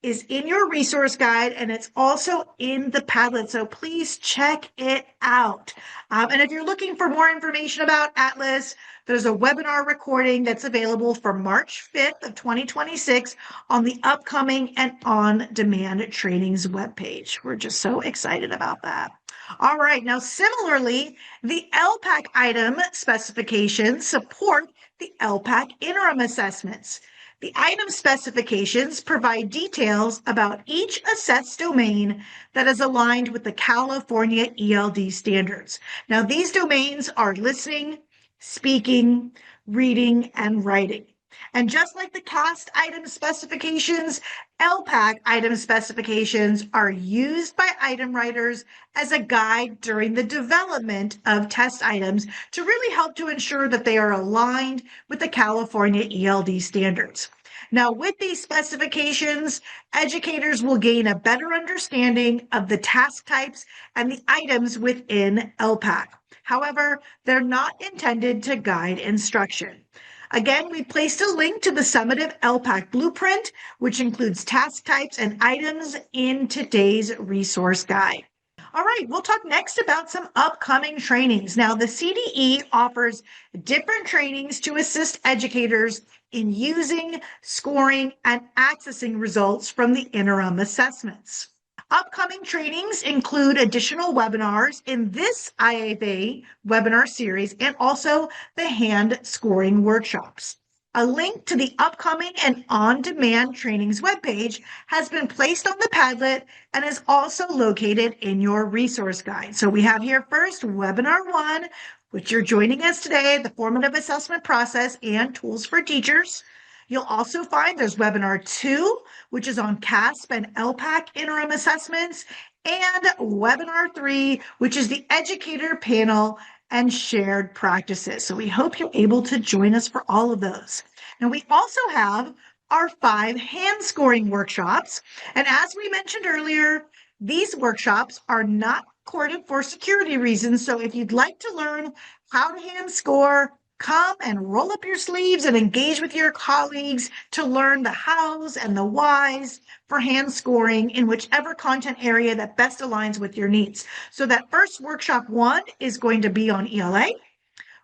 is in your resource guide, and it's also in the Padlet, so please check it out. And if you're looking for more information about Atlas, there's a webinar recording that's available for March 5th of 2026 on the upcoming and on-demand trainings webpage. We're just so excited about that. All right, now similarly, the ELPAC item specifications support the ELPAC interim assessments. The item specifications provide details about each assessed domain that is aligned with the California ELD standards. Now, these domains are listening, speaking, reading, and writing. And just like the CAST item specifications, ELPAC item specifications are used by item writers as a guide during the development of test items to really help to ensure that they are aligned with the California ELD standards. Now, with these specifications, educators will gain a better understanding of the task types and the items within ELPAC. However, they're not intended to guide instruction. Again, we placed a link to the Summative ELPAC blueprint, which includes task types and items in today's resource guide. All right, we'll talk next about some upcoming trainings. Now, the CDE offers different trainings to assist educators in using, scoring, and accessing results from the interim assessments. Upcoming trainings include additional webinars in this IAFA webinar series and also the hand scoring workshops. A link to the upcoming and on-demand trainings webpage has been placed on the Padlet and is also located in your resource guide. So we have here first webinar 1, which you're joining us today, the formative assessment process and tools for teachers. You'll also find there's webinar 2, which is on CAASPP and ELPAC interim assessments, and webinar 3, which is the educator panel and shared practices. So we hope you're able to join us for all of those. Now, we also have our 5 hand scoring workshops. And as we mentioned earlier, these workshops are not recorded for security reasons. So if you'd like to learn how to hand score, come and roll up your sleeves and engage with your colleagues to learn the hows and the whys for hand scoring in whichever content area that best aligns with your needs. So that first workshop 1 is going to be on ELA.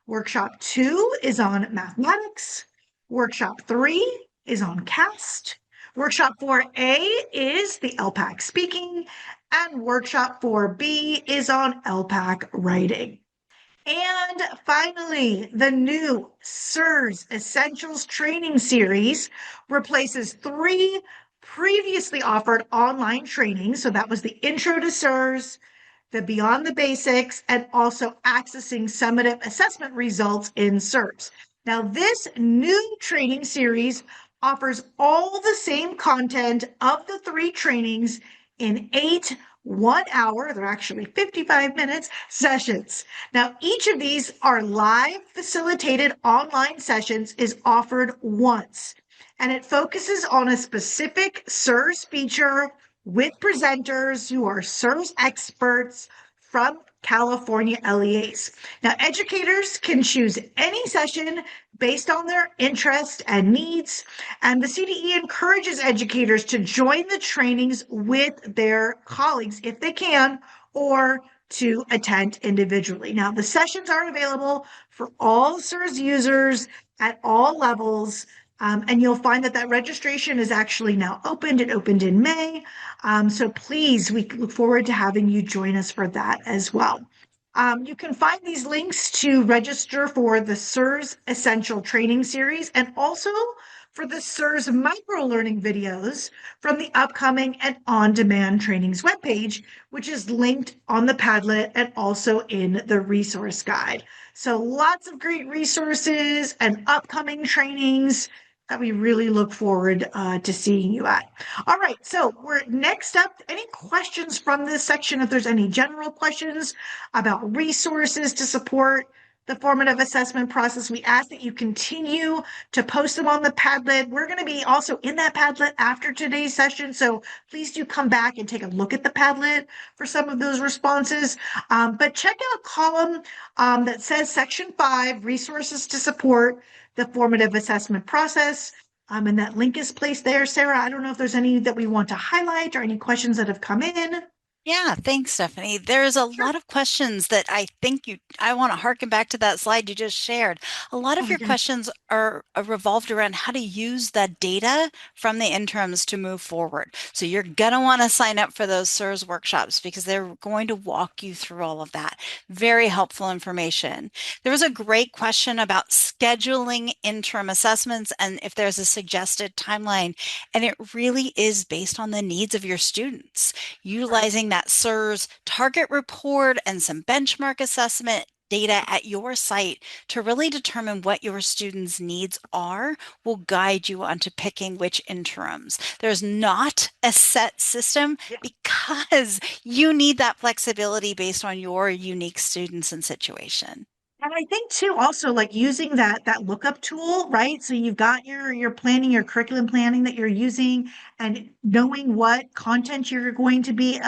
Workshop 2 is on mathematics. Workshop 3 is on CAST. Workshop 4A is the ELPAC speaking, and workshop 4B is on ELPAC writing. And finally, the new SIRS Essentials Training Series replaces 3 previously offered online trainings. So that was the Intro to SIRS, the Beyond the Basics, and also accessing summative assessment results in SIRS. Now, this new training series offers all the same content of the 3 trainings in 8 1-hour, they're actually 55 minutes, sessions. Now, each of these are live facilitated online sessions is offered once, and it focuses on a specific SIRS feature with presenters who are SIRS experts from California LEAs. Now, educators can choose any session based on their interest and needs, and the CDE encourages educators to join the trainings with their colleagues if they can, or to attend individually. Now, the sessions are available for all SIRS users at all levels. And you'll find that registration is actually now opened. It opened in May. So please, we look forward to having you join us for that as well. You can find these links to register for the SIRS Essential Training Series and also for the SIRS micro-learning videos from the upcoming and on-demand trainings webpage, which is linked on the Padlet and also in the resource guide. So lots of great resources and upcoming trainings that we really look forward to seeing you at. All right, so we're next up. Any questions from this section? If there's any general questions about resources to support the formative assessment process, we ask that you continue to post them on the Padlet. We're going to be also in that Padlet after today's session, so please do come back and take a look at the Padlet for some of those responses. But check out a column that says Section 5, Resources to Support the Formative Assessment Process. And that link is placed there. Sarah, I don't know if there's any that we want to highlight or any questions that have come in. Yeah, thanks, Stephanie. There's a lot of questions that I want to harken back to that slide you just shared. A lot of your questions are revolved around how to use that data from the interims to move forward. So you're going to want to sign up for those SIRS workshops because they're going to walk you through all of that. Very helpful information. There was a great question about scheduling interim assessments and if there's a suggested timeline. And it really is based on the needs of your students. Utilizing that SIRS target report and some benchmark assessment data at your site to really determine what your students' needs are will guide you onto picking which interims. There's not a set system because you need that flexibility based on your unique students and situation. And I think too, also like using that lookup tool, right? So you've got your planning, your curriculum planning that you're using, and knowing what content you're going to be,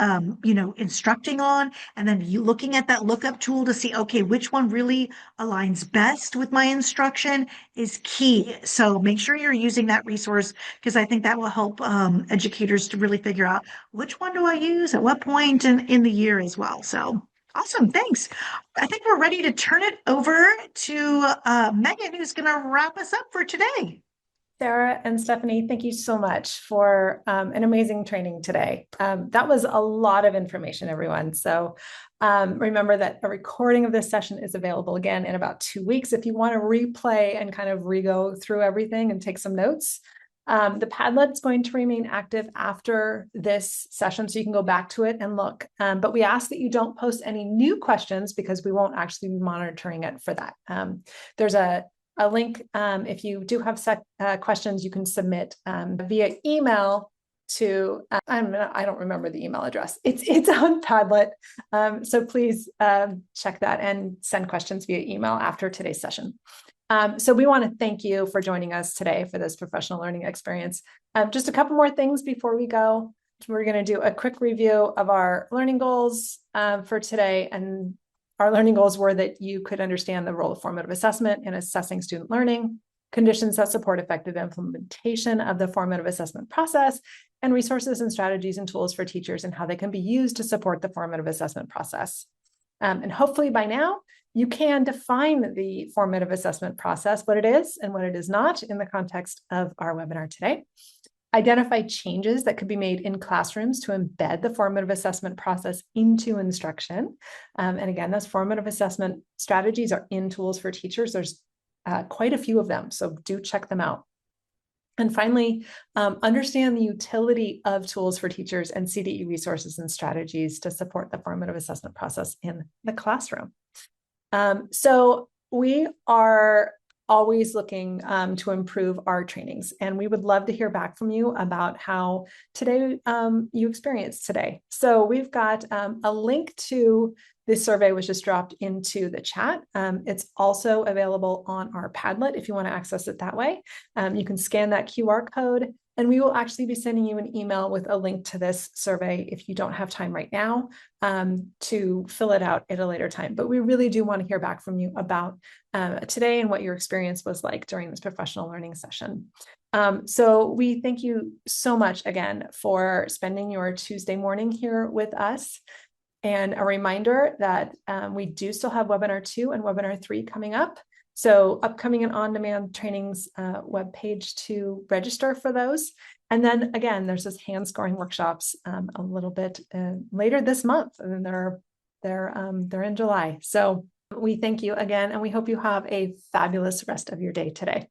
instructing on, and then you looking at that lookup tool to see, okay, which one really aligns best with my instruction is key. So make sure you're using that resource because I think that will help educators to really figure out which one do I use at what point in the year as well. So. Awesome, thanks. I think we're ready to turn it over to Megan, who's going to wrap us up for today. Sarah and Stephanie, thank you so much for an amazing training today. That was a lot of information, everyone. So remember that a recording of this session is available again in about 2 weeks. If you want to replay and kind of re-go through everything and take some notes. The Padlet is going to remain active after this session, so you can go back to it and look. But we ask that you don't post any new questions because we won't actually be monitoring it for that. There's a link. If you do have questions, you can submit via email to, I don't remember the email address. It's on Padlet. So please check that and send questions via email after today's session. So we want to thank you for joining us today for this professional learning experience. Just a couple more things before we go. We're going to do a quick review of our learning goals for today. And our learning goals were that you could understand the role of formative assessment in assessing student learning, conditions that support effective implementation of the formative assessment process, and resources and strategies and tools for teachers and how they can be used to support the formative assessment process. And hopefully by now, you can define the formative assessment process, what it is and what it is not in the context of our webinar today. Identify changes that could be made in classrooms to embed the formative assessment process into instruction. And again, those formative assessment strategies are in Tools for Teachers. There's quite a few of them, so do check them out. And finally, understand the utility of Tools for Teachers and CDE resources and strategies to support the formative assessment process in the classroom. So we are always looking to improve our trainings, and we would love to hear back from you about how today you experienced today. So we've got a link to this survey was just dropped into the chat. It's also available on our Padlet if you want to access it that way. You can scan that QR code, and we will actually be sending you an email with a link to this survey if you don't have time right now to fill it out at a later time. But we really do want to hear back from you about today and what your experience was like during this professional learning session. So we thank you so much again for spending your Tuesday morning here with us. And a reminder that we do still have webinar 2 and webinar 3 coming up. So upcoming and on-demand trainings webpage to register for those. And then again, there's this hand scoring workshops a little bit later this month, and they're in July. So we thank you again, and we hope you have a fabulous rest of your day today.